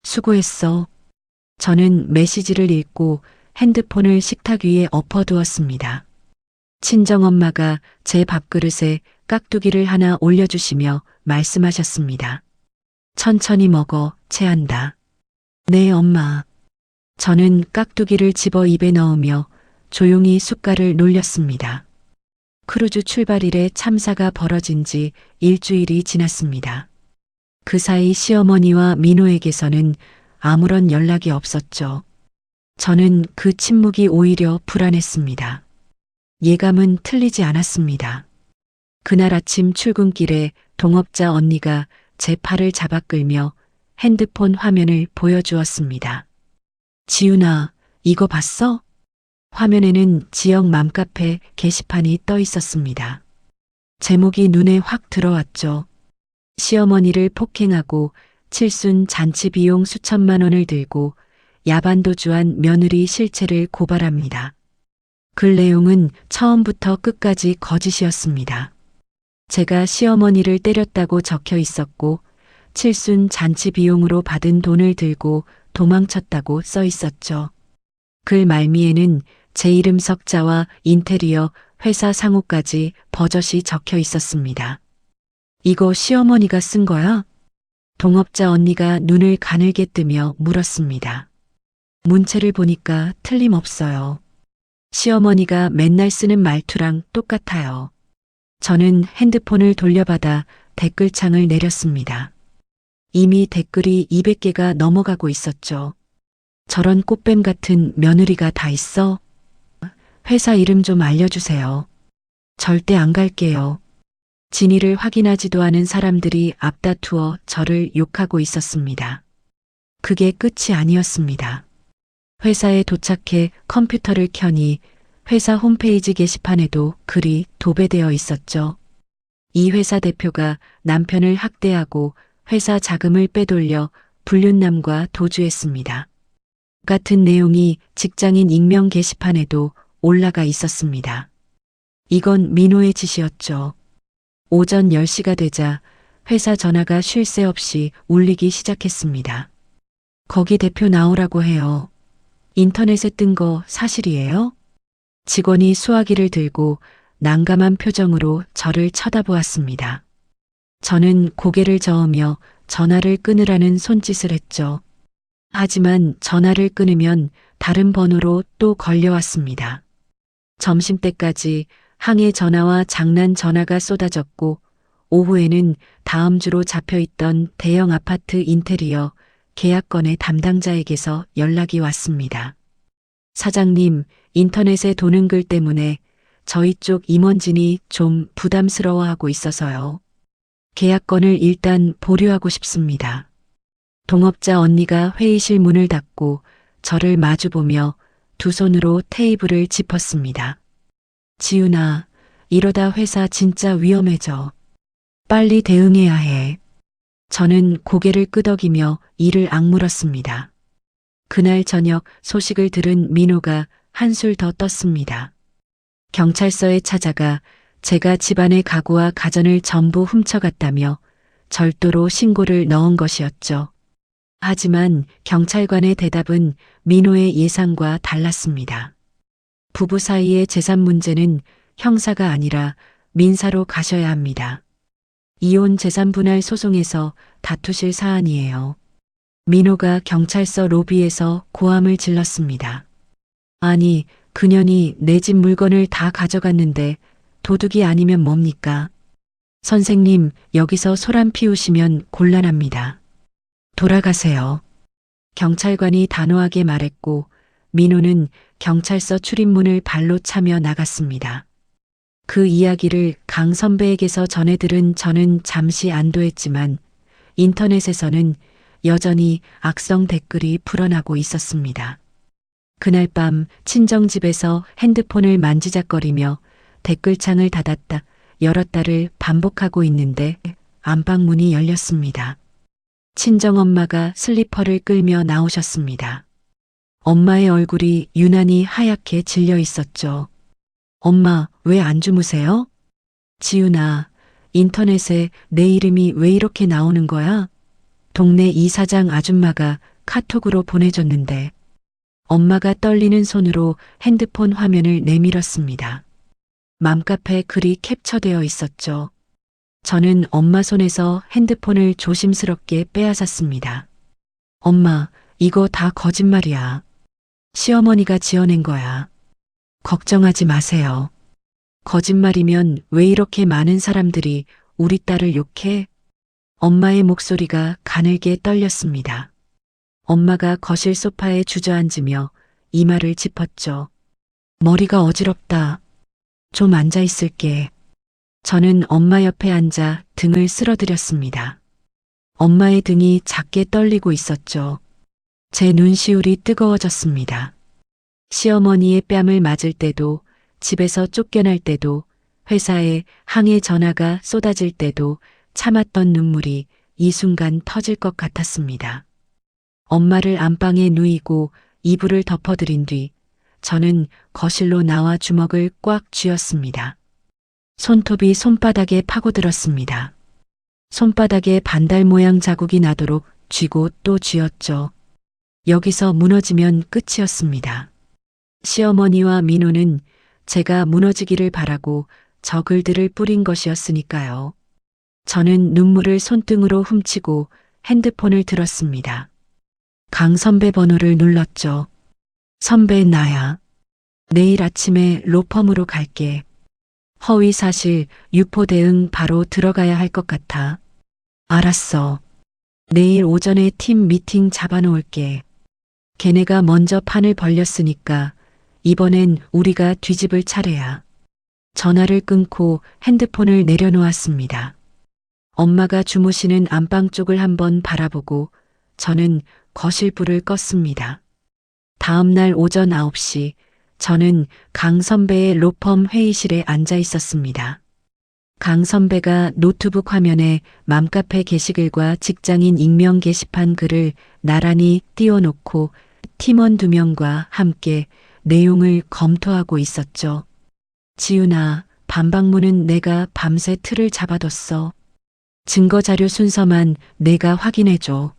수고했어. 저는 메시지를 읽고 핸드폰을 식탁 위에 엎어두었습니다. 친정엄마가 제 밥그릇에 깍두기를 하나 올려주시며 말씀하셨습니다. 천천히 먹어, 체한다. 네, 엄마. 저는 깍두기를 집어 입에 넣으며 조용히 숟갈을 놀렸습니다. 크루즈 출발일에 참사가 벌어진 지 일주일이 지났습니다. 그 사이 시어머니와 민호에게서는 아무런 연락이 없었죠. 저는 그 침묵이 오히려 불안했습니다. 예감은 틀리지 않았습니다. 그날 아침 출근길에 동업자 언니가 제 팔을 잡아 끌며 핸드폰 화면을 보여주었습니다. 지훈아, 이거 봤어? 화면에는 지역 맘카페 게시판이 떠 있었습니다. 제목이 눈에 확 들어왔죠. 시어머니를 폭행하고 칠순 잔치 비용 수천만 원을 들고 야반도주한 며느리 실체를 고발합니다. 글 내용은 처음부터 끝까지 거짓이었습니다. 제가 시어머니를 때렸다고 적혀 있었고 칠순 잔치 비용으로 받은 돈을 들고 도망쳤다고 써 있었죠. 글 말미에는 제 이름 석자와 인테리어 회사 상호까지 버젓이 적혀 있었습니다. 이거 시어머니가 쓴 거야? 동업자 언니가 눈을 가늘게 뜨며 물었습니다. 문체를 보니까 틀림없어요. 시어머니가 맨날 쓰는 말투랑 똑같아요. 저는 핸드폰을 돌려받아 댓글창을 내렸습니다. 이미 댓글이 200개가 넘어가고 있었죠. 저런 꽃뱀 같은 며느리가 다 있어? 회사 이름 좀 알려주세요. 절대 안 갈게요. 진위를 확인하지도 않은 사람들이 앞다투어 저를 욕하고 있었습니다. 그게 끝이 아니었습니다. 회사에 도착해 컴퓨터를 켜니 회사 홈페이지 게시판에도 글이 도배되어 있었죠. 이 회사 대표가 남편을 학대하고 회사 자금을 빼돌려 불륜남과 도주했습니다. 같은 내용이 직장인 익명 게시판에도 올라가 있었습니다. 이건 민호의 짓이었죠. 오전 10시가 되자 회사 전화가 쉴 새 없이 울리기 시작했습니다. 거기 대표 나오라고 해요. 인터넷에 뜬 거 사실이에요? 직원이 수화기를 들고 난감한 표정으로 저를 쳐다보았습니다. 저는 고개를 저으며 전화를 끊으라는 손짓을 했죠. 하지만 전화를 끊으면 다른 번호로 또 걸려왔습니다. 점심때까지 항해 전화와 장난 전화가 쏟아졌고 오후에는 다음 주로 잡혀있던 대형 아파트 인테리어 계약건의 담당자에게서 연락이 왔습니다. 사장님, 인터넷에 도는 글 때문에 저희 쪽 임원진이 좀 부담스러워하고 있어서요. 계약건을 일단 보류하고 싶습니다. 동업자 언니가 회의실 문을 닫고 저를 마주보며 두 손으로 테이블을 짚었습니다. 지훈아, 이러다 회사 진짜 위험해져. 빨리 대응해야 해. 저는 고개를 끄덕이며 이를 악물었습니다. 그날 저녁 소식을 들은 민호가 한술 더 떴습니다. 경찰서에 찾아가 제가 집안의 가구와 가전을 전부 훔쳐갔다며 절도로 신고를 넣은 것이었죠. 하지만 경찰관의 대답은 민호의 예상과 달랐습니다. 부부 사이의 재산 문제는 형사가 아니라 민사로 가셔야 합니다. 이혼 재산 분할 소송에서 다투실 사안이에요. 민호가 경찰서 로비에서 고함을 질렀습니다. 아니, 그년이 내 집 물건을 다 가져갔는데 도둑이 아니면 뭡니까? 선생님, 여기서 소란 피우시면 곤란합니다. 돌아가세요. 경찰관이 단호하게 말했고 민호는 경찰서 출입문을 발로 차며 나갔습니다. 그 이야기를 강 선배에게서 전해 들은 저는 잠시 안도했지만 인터넷에서는 여전히 악성 댓글이 불어나고 있었습니다. 그날 밤 친정집에서 핸드폰을 만지작거리며 댓글창을 닫았다 열었다를 반복하고 있는데 안방문이 열렸습니다. 친정엄마가 슬리퍼를 끌며 나오셨습니다. 엄마의 얼굴이 유난히 하얗게 질려 있었죠. 엄마, 왜 안 주무세요? 지훈아, 인터넷에 내 이름이 왜 이렇게 나오는 거야? 동네 이사장 아줌마가 카톡으로 보내줬는데. 엄마가 떨리는 손으로 핸드폰 화면을 내밀었습니다. 맘카페 글이 캡처되어 있었죠. 저는 엄마 손에서 핸드폰을 조심스럽게 빼앗았습니다. 엄마, 이거 다 거짓말이야. 시어머니가 지어낸 거야. 걱정하지 마세요. 거짓말이면 왜 이렇게 많은 사람들이 우리 딸을 욕해? 엄마의 목소리가 가늘게 떨렸습니다. 엄마가 거실 소파에 주저앉으며 이마를 짚었죠. 머리가 어지럽다. 좀 앉아 있을게. 저는 엄마 옆에 앉아 등을 쓸어드렸습니다. 엄마의 등이 작게 떨리고 있었죠. 제 눈시울이 뜨거워졌습니다. 시어머니의 뺨을 맞을 때도, 집에서 쫓겨날 때도, 회사에 항해 전화가 쏟아질 때도 참았던 눈물이 이 순간 터질 것 같았습니다. 엄마를 안방에 누이고 이불을 덮어드린 뒤 저는 거실로 나와 주먹을 꽉 쥐었습니다. 손톱이 손바닥에 파고들었습니다. 손바닥에 반달 모양 자국이 나도록 쥐고 또 쥐었죠. 여기서 무너지면 끝이었습니다. 시어머니와 민호는 제가 무너지기를 바라고 저 글들을 뿌린 것이었으니까요. 저는 눈물을 손등으로 훔치고 핸드폰을 들었습니다. 강 선배 번호를 눌렀죠. 선배 나야. 내일 아침에 로펌으로 갈게. 허위 사실, 유포 대응 바로 들어가야 할 것 같아. 알았어. 내일 오전에 팀 미팅 잡아놓을게. 걔네가 먼저 판을 벌렸으니까 이번엔 우리가 뒤집을 차례야. 전화를 끊고 핸드폰을 내려놓았습니다. 엄마가 주무시는 안방 쪽을 한번 바라보고 저는 거실 불을 껐습니다. 다음 날 오전 9시 저는 강 선배의 로펌 회의실에 앉아 있었습니다. 강 선배가 노트북 화면에 맘카페 게시글과 직장인 익명 게시판 글을 나란히 띄워놓고 팀원 2명과 함께 내용을 검토하고 있었죠. 지윤아, 반박문은 내가 밤새 틀을 잡아뒀어. 증거자료 순서만 내가 확인해줘.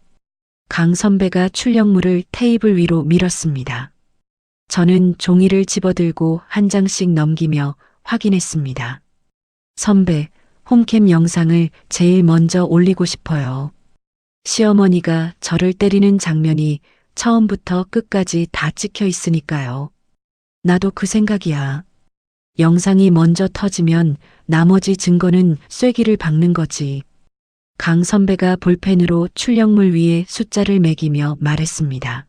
강 선배가 출력물을 테이블 위로 밀었습니다. 저는 종이를 집어들고 한 장씩 넘기며 확인했습니다. 선배, 홈캠 영상을 제일 먼저 올리고 싶어요. 시어머니가 저를 때리는 장면이 처음부터 끝까지 다 찍혀 있으니까요. 나도 그 생각이야. 영상이 먼저 터지면 나머지 증거는 쐐기를 박는 거지. 강 선배가 볼펜으로 출력물 위에 숫자를 매기며 말했습니다.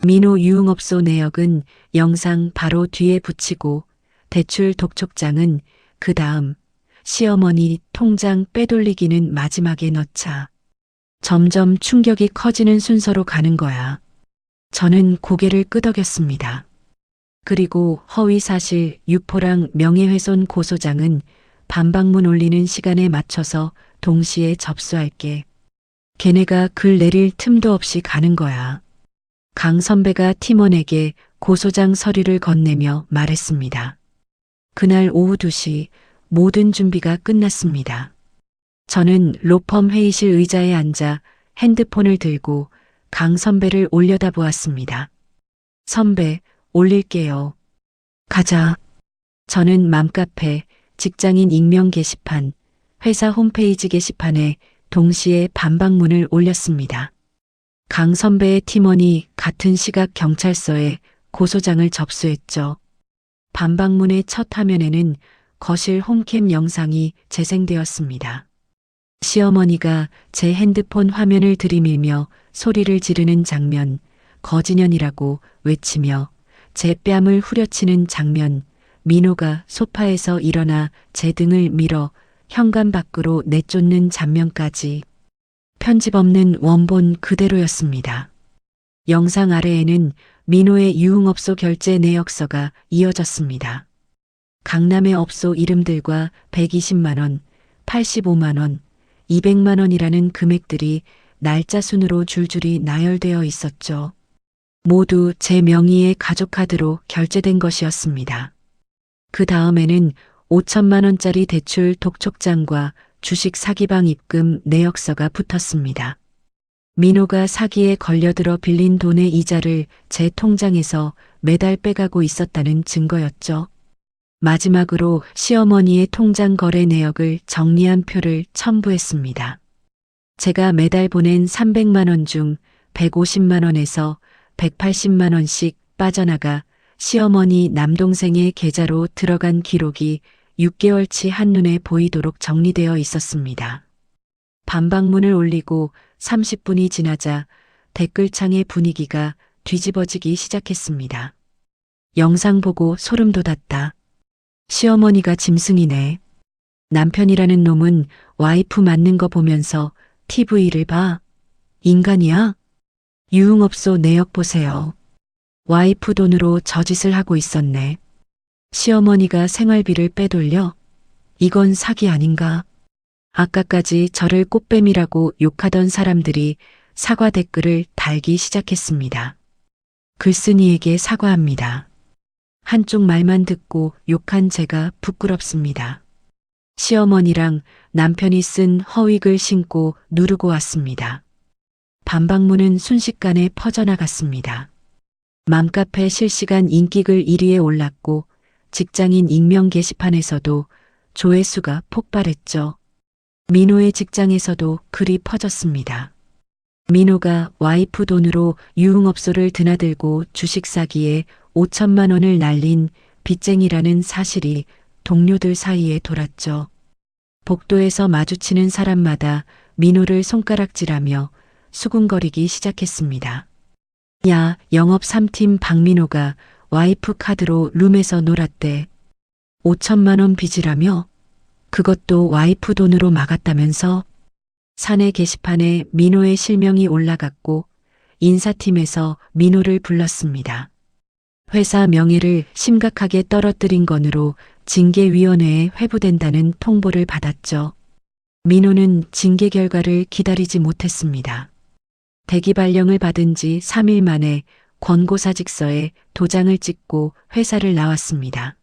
민호 유흥업소 내역은 영상 바로 뒤에 붙이고 대출 독촉장은 그 다음 시어머니 통장 빼돌리기는 마지막에 넣자. 점점 충격이 커지는 순서로 가는 거야. 저는 고개를 끄덕였습니다. 그리고 허위사실 유포랑 명예훼손 고소장은 반박문 올리는 시간에 맞춰서 동시에 접수할게. 걔네가 글 내릴 틈도 없이 가는 거야. 강 선배가 팀원에게 고소장 서류를 건네며 말했습니다. 그날 오후 2시 모든 준비가 끝났습니다. 저는 로펌 회의실 의자에 앉아 핸드폰을 들고 강 선배를 올려다보았습니다. 선배, 올릴게요. 가자. 저는 맘카페, 직장인 익명 게시판, 회사 홈페이지 게시판에 동시에 반박문을 올렸습니다. 강 선배의 팀원이 같은 시각 경찰서에 고소장을 접수했죠. 반박문의 첫 화면에는 거실 홈캠 영상이 재생되었습니다. 시어머니가 제 핸드폰 화면을 들이밀며 소리를 지르는 장면, 거지년이라고 외치며 제 뺨을 후려치는 장면, 민호가 소파에서 일어나 제 등을 밀어 현관 밖으로 내쫓는 장면까지 편집 없는 원본 그대로였습니다. 영상 아래에는 민호의 유흥업소 결제 내역서가 이어졌습니다. 강남의 업소 이름들과 120만 원, 85만 원, 200만 원이라는 금액들이 날짜 순으로 줄줄이 나열되어 있었죠. 모두 제 명의의 가족카드로 결제된 것이었습니다. 그 다음에는 5천만 원짜리 대출 독촉장과 주식 사기방 입금 내역서가 붙었습니다. 민호가 사기에 걸려들어 빌린 돈의 이자를 제 통장에서 매달 빼가고 있었다는 증거였죠. 마지막으로 시어머니의 통장 거래 내역을 정리한 표를 첨부했습니다. 제가 매달 보낸 300만 원 중 150만 원에서 180만 원씩 빠져나가 시어머니 남동생의 계좌로 들어간 기록이 6개월치 한눈에 보이도록 정리되어 있었습니다. 반박문을 올리고 30분이 지나자 댓글창의 분위기가 뒤집어지기 시작했습니다. 영상 보고 소름 돋았다. 시어머니가 짐승이네. 남편이라는 놈은 와이프 맞는 거 보면서 TV를 봐. 인간이야? 유흥업소 내역 보세요. 와이프 돈으로 저짓을 하고 있었네. 시어머니가 생활비를 빼돌려? 이건 사기 아닌가? 아까까지 저를 꽃뱀이라고 욕하던 사람들이 사과 댓글을 달기 시작했습니다. 글쓴이에게 사과합니다. 한쪽 말만 듣고 욕한 제가 부끄럽습니다. 시어머니랑 남편이 쓴 허위글 신고 누르고 왔습니다. 반박문은 순식간에 퍼져나갔습니다. 맘카페 실시간 인기글 1위에 올랐고 직장인 익명 게시판에서도 조회수가 폭발했죠. 민호의 직장에서도 글이 퍼졌습니다. 민호가 와이프 돈으로 유흥업소를 드나들고 주식 사기에 5천만 원을 날린 빚쟁이라는 사실이 동료들 사이에 돌았죠. 복도에서 마주치는 사람마다 민호를 손가락질하며 수군거리기 시작했습니다. 야, 영업 3팀 박민호가 와이프 카드로 룸에서 놀았대. 5천만 원 빚이라며? 그것도 와이프 돈으로 막았다면서? 사내 게시판에 민호의 실명이 올라갔고 인사팀에서 민호를 불렀습니다. 회사 명예를 심각하게 떨어뜨린 건으로 징계위원회에 회부된다는 통보를 받았죠. 민호는 징계 결과를 기다리지 못했습니다. 대기 발령을 받은 지 3일 만에 권고사직서에 도장을 찍고 회사를 나왔습니다.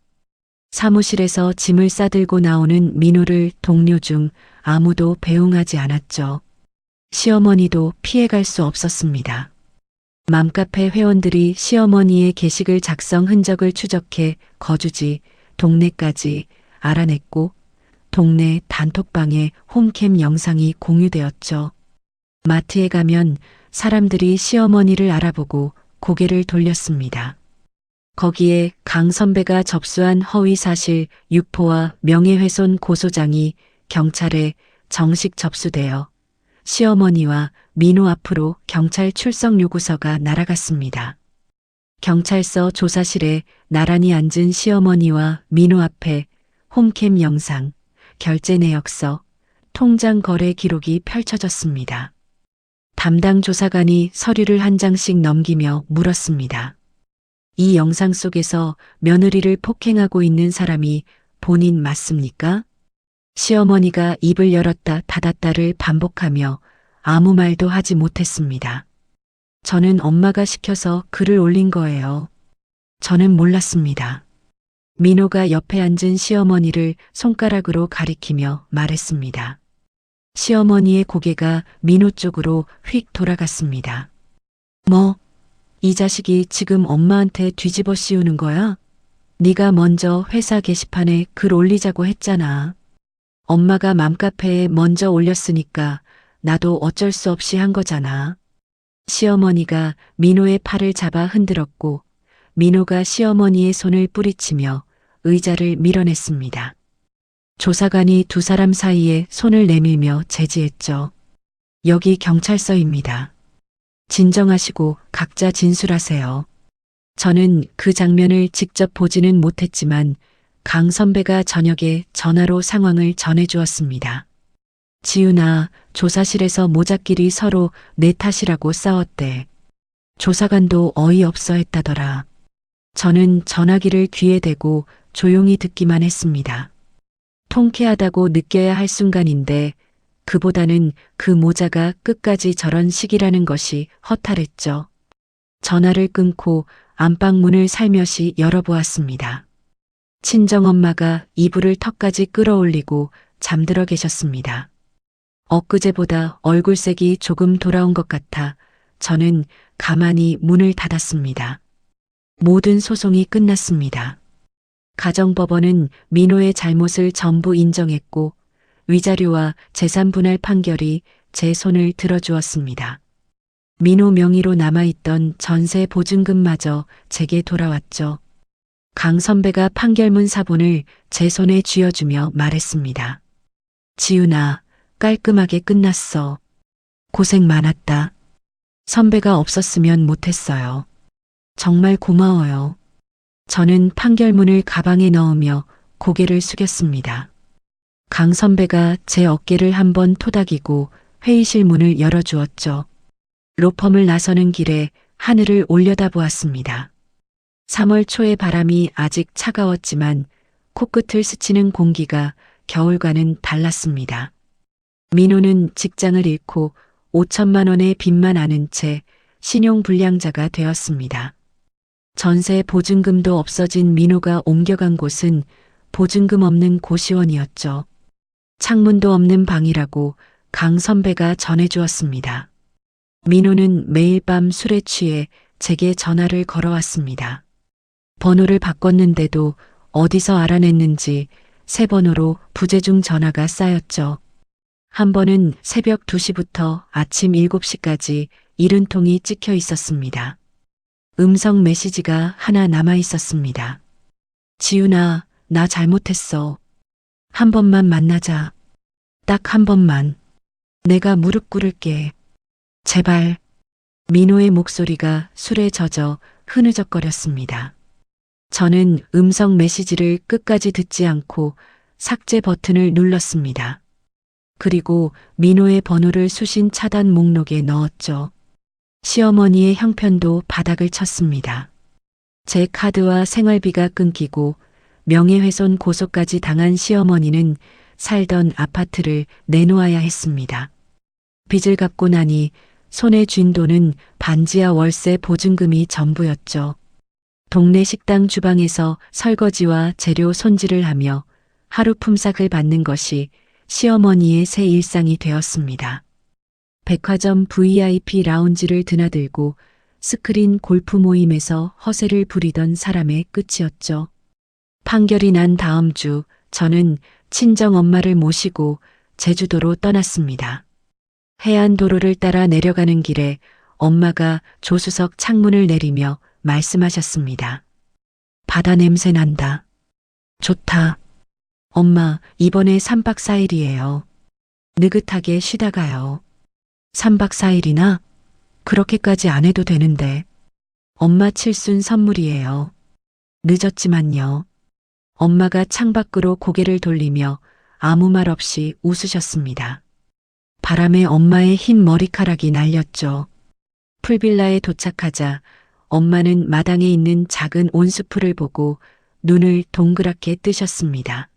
사무실에서 짐을 싸들고 나오는 민호를 동료 중 아무도 배웅하지 않았죠. 시어머니도 피해갈 수 없었습니다. 맘카페 회원들이 시어머니의 게시글 작성 흔적을 추적해 거주지, 동네까지 알아냈고 동네 단톡방에 홈캠 영상이 공유되었죠. 마트에 가면 사람들이 시어머니를 알아보고 고개를 돌렸습니다. 거기에 강 선배가 접수한 허위사실 유포와 명예훼손 고소장이 경찰에 정식 접수되어 시어머니와 민호 앞으로 경찰 출석 요구서가 날아갔습니다. 경찰서 조사실에 나란히 앉은 시어머니와 민호 앞에 홈캠 영상, 결제 내역서, 통장 거래 기록이 펼쳐졌습니다. 담당 조사관이 서류를 한 장씩 넘기며 물었습니다. 이 영상 속에서 며느리를 폭행하고 있는 사람이 본인 맞습니까? 시어머니가 입을 열었다 닫았다를 반복하며 아무 말도 하지 못했습니다. 저는 엄마가 시켜서 글을 올린 거예요. 저는 몰랐습니다. 민호가 옆에 앉은 시어머니를 손가락으로 가리키며 말했습니다. 시어머니의 고개가 민호 쪽으로 휙 돌아갔습니다. 뭐? 이 자식이 지금 엄마한테 뒤집어 씌우는 거야? 네가 먼저 회사 게시판에 글 올리자고 했잖아. 엄마가 맘카페에 먼저 올렸으니까 나도 어쩔 수 없이 한 거잖아. 시어머니가 민호의 팔을 잡아 흔들었고 민호가 시어머니의 손을 뿌리치며 의자를 밀어냈습니다. 조사관이 두 사람 사이에 손을 내밀며 제지했죠. 여기 경찰서입니다. 진정하시고 각자 진술하세요. 저는 그 장면을 직접 보지는 못했지만 강 선배가 저녁에 전화로 상황을 전해주었습니다. 지윤아, 조사실에서 모자끼리 서로 내 탓이라고 싸웠대. 조사관도 어이없어 했다더라. 저는 전화기를 귀에 대고 조용히 듣기만 했습니다. 통쾌하다고 느껴야 할 순간인데 그보다는 그 모자가 끝까지 저런 식이라는 것이 허탈했죠. 전화를 끊고 안방문을 살며시 열어보았습니다. 친정엄마가 이불을 턱까지 끌어올리고 잠들어 계셨습니다. 엊그제보다 얼굴색이 조금 돌아온 것 같아 저는 가만히 문을 닫았습니다. 모든 소송이 끝났습니다. 가정법원은 민호의 잘못을 전부 인정했고 위자료와 재산 분할 판결이 제 손을 들어주었습니다. 민호 명의로 남아있던 전세 보증금마저 제게 돌아왔죠. 강 선배가 판결문 사본을 제 손에 쥐어주며 말했습니다. 지윤아, 깔끔하게 끝났어. 고생 많았다. 선배가 없었으면 못했어요. 정말 고마워요. 저는 판결문을 가방에 넣으며 고개를 숙였습니다. 강 선배가 제 어깨를 한번 토닥이고 회의실 문을 열어주었죠. 로펌을 나서는 길에 하늘을 올려다보았습니다. 3월 초의 바람이 아직 차가웠지만 코끝을 스치는 공기가 겨울과는 달랐습니다. 민호는 직장을 잃고 5천만 원의 빚만 아는 채 신용불량자가 되었습니다. 전세 보증금도 없어진 민호가 옮겨간 곳은 보증금 없는 고시원이었죠. 창문도 없는 방이라고 강 선배가 전해주었습니다. 민호는 매일 밤 술에 취해 제게 전화를 걸어왔습니다. 번호를 바꿨는데도 어디서 알아냈는지 새 번호로 부재중 전화가 쌓였죠. 한 번은 새벽 2시부터 아침 7시까지 70통이 찍혀 있었습니다. 음성 메시지가 하나 남아 있었습니다. 지윤아, 나 잘못했어. 한 번만 만나자. 딱 한 번만. 내가 무릎 꿇을게. 제발. 민호의 목소리가 술에 젖어 흐느적거렸습니다. 저는 음성 메시지를 끝까지 듣지 않고 삭제 버튼을 눌렀습니다. 그리고 민호의 번호를 수신 차단 목록에 넣었죠. 시어머니의 형편도 바닥을 쳤습니다. 제 카드와 생활비가 끊기고 명예훼손 고소까지 당한 시어머니는 살던 아파트를 내놓아야 했습니다. 빚을 갚고 나니 손에 쥔 돈은 반지하 월세 보증금이 전부였죠. 동네 식당 주방에서 설거지와 재료 손질을 하며 하루 품삯을 받는 것이 시어머니의 새 일상이 되었습니다. 백화점 VIP 라운지를 드나들고 스크린 골프 모임에서 허세를 부리던 사람의 끝이었죠. 판결이 난 다음 주 저는 친정 엄마를 모시고 제주도로 떠났습니다. 해안도로를 따라 내려가는 길에 엄마가 조수석 창문을 내리며 말씀하셨습니다. 바다 냄새 난다. 좋다. 엄마, 이번에 3박 4일이에요. 느긋하게 쉬다 가요. 3박 4일이나? 그렇게까지 안 해도 되는데. 엄마 칠순 선물이에요. 늦었지만요. 엄마가 창밖으로 고개를 돌리며 아무 말 없이 웃으셨습니다. 바람에 엄마의 흰 머리카락이 날렸죠. 풀빌라에 도착하자 엄마는 마당에 있는 작은 온수풀을 보고 눈을 동그랗게 뜨셨습니다.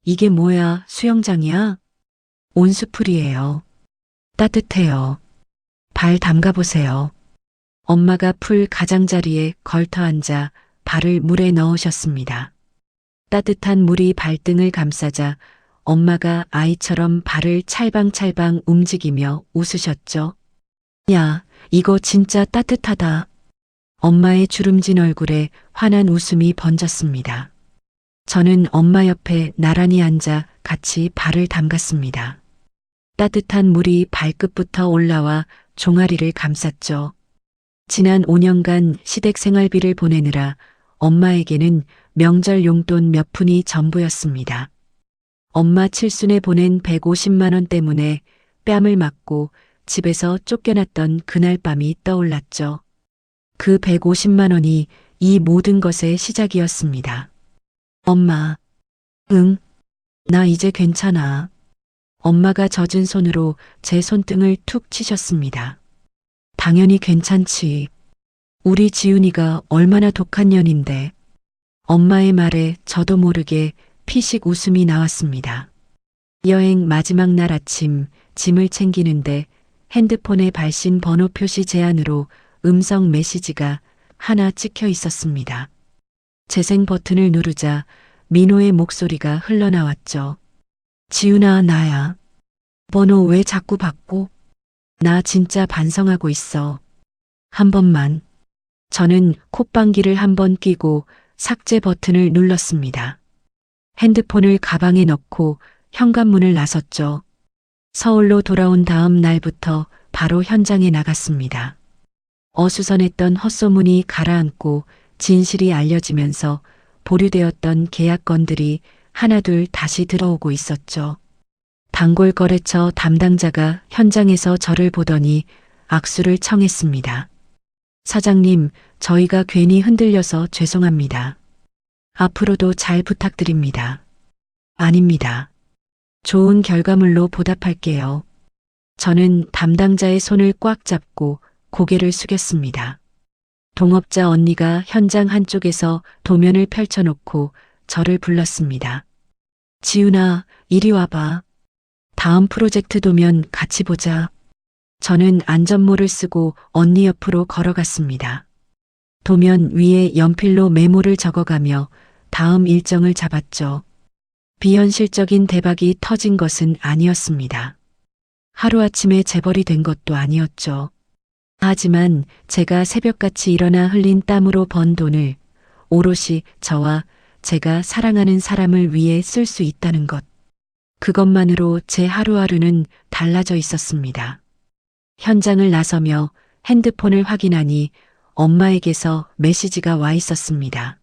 이게 뭐야, 수영장이야? 온수풀이에요. 따뜻해요. 발 담가보세요. 엄마가 풀 가장자리에 걸터 앉아 발을 물에 넣으셨습니다. 따뜻한 물이 발등을 감싸자 엄마가 아이처럼 발을 찰방찰방 움직이며 웃으셨죠. 야, 이거 진짜 따뜻하다. 엄마의 주름진 얼굴에 환한 웃음이 번졌습니다. 저는 엄마 옆에 나란히 앉아 같이 발을 담갔습니다. 따뜻한 물이 발끝부터 올라와 종아리를 감쌌죠. 지난 5년간 시댁 생활비를 보내느라 엄마에게는 명절 용돈 몇 푼이 전부였습니다. 엄마 칠순에 보낸 150만 원 때문에 뺨을 맞고 집에서 쫓겨났던 그날 밤이 떠올랐죠. 그 150만 원이 이 모든 것의 시작이었습니다. 엄마. 응. 나 이제 괜찮아. 엄마가 젖은 손으로 제 손등을 툭 치셨습니다. 당연히 괜찮지. 우리 지훈이가 얼마나 독한 년인데. 엄마의 말에 저도 모르게 피식 웃음이 나왔습니다. 여행 마지막 날 아침 짐을 챙기는데 핸드폰의 발신 번호 표시 제한으로 음성 메시지가 하나 찍혀 있었습니다. 재생 버튼을 누르자 민호의 목소리가 흘러나왔죠. 지훈아, 나야. 번호 왜 자꾸 바꿔? 나 진짜 반성하고 있어. 한 번만. 저는 콧방귀를 한 번 끼고 삭제 버튼을 눌렀습니다. 핸드폰을 가방에 넣고 현관문을 나섰죠. 서울로 돌아온 다음 날부터 바로 현장에 나갔습니다. 어수선했던 헛소문이 가라앉고 진실이 알려지면서 보류되었던 계약건들이 하나둘 다시 들어오고 있었죠. 단골거래처 담당자가 현장에서 저를 보더니 악수를 청했습니다. 사장님, 저희가 괜히 흔들려서 죄송합니다. 앞으로도 잘 부탁드립니다. 아닙니다. 좋은 결과물로 보답할게요. 저는 담당자의 손을 꽉 잡고 고개를 숙였습니다. 동업자 언니가 현장 한쪽에서 도면을 펼쳐놓고 저를 불렀습니다. 지훈아, 이리 와봐. 다음 프로젝트 도면 같이 보자. 저는 안전모를 쓰고 언니 옆으로 걸어갔습니다. 도면 위에 연필로 메모를 적어가며 다음 일정을 잡았죠. 비현실적인 대박이 터진 것은 아니었습니다. 하루아침에 재벌이 된 것도 아니었죠. 하지만 제가 새벽같이 일어나 흘린 땀으로 번 돈을 오롯이 저와 제가 사랑하는 사람을 위해 쓸 수 있다는 것. 그것만으로 제 하루하루는 달라져 있었습니다. 현장을 나서며 핸드폰을 확인하니 엄마에게서 메시지가 와 있었습니다.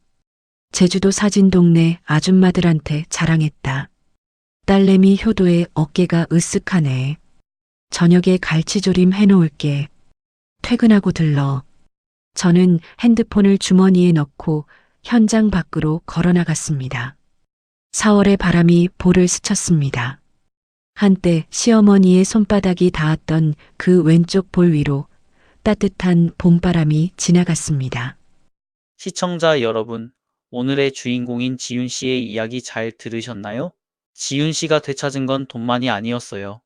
제주도 사진 동네 아줌마들한테 자랑했다. 딸내미 효도의 어깨가 으쓱하네. 저녁에 갈치조림 해놓을게. 퇴근하고 들러. 저는 핸드폰을 주머니에 넣고 현장 밖으로 걸어나갔습니다. 4월의 바람이 볼을 스쳤습니다. 한때 시어머니의 손바닥이 닿았던 그 왼쪽 볼 위로 따뜻한 봄바람이 지나갔습니다. 시청자 여러분, 오늘의 주인공인 지윤 씨의 이야기 잘 들으셨나요? 지윤 씨가 되찾은 건 돈만이 아니었어요.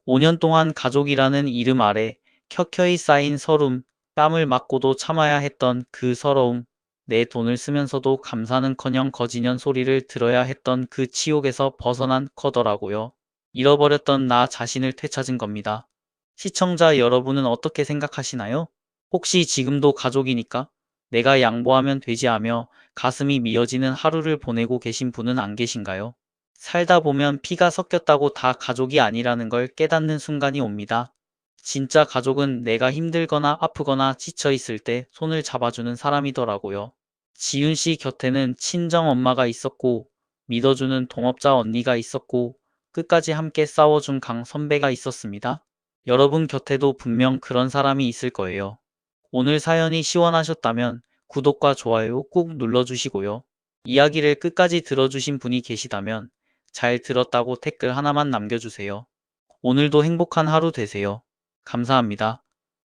5년 동안 가족이라는 이름 아래 켜켜이 쌓인 서름, 뺨을 맞고도 참아야 했던 그 서러움, 내 돈을 쓰면서도 감사는커녕 거지년 소리를 들어야 했던 그 치욕에서 벗어난 거더라고요. 잃어버렸던 나 자신을 되찾은 겁니다. 시청자 여러분은 어떻게 생각하시나요? 혹시 지금도 가족이니까 내가 양보하면 되지 하며 가슴이 미어지는 하루를 보내고 계신 분은 안 계신가요? 살다 보면 피가 섞였다고 다 가족이 아니라는 걸 깨닫는 순간이 옵니다. 진짜 가족은 내가 힘들거나 아프거나 지쳐 있을 때 손을 잡아주는 사람이더라고요. 지윤 씨 곁에는 친정 엄마가 있었고, 믿어주는 동업자 언니가 있었고, 끝까지 함께 싸워준 강 선배가 있었습니다. 여러분 곁에도 분명 그런 사람이 있을 거예요. 오늘 사연이 시원하셨다면 구독과 좋아요 꾹 눌러주시고요. 이야기를 끝까지 들어주신 분이 계시다면 잘 들었다고 댓글 하나만 남겨주세요. 오늘도 행복한 하루 되세요. 감사합니다.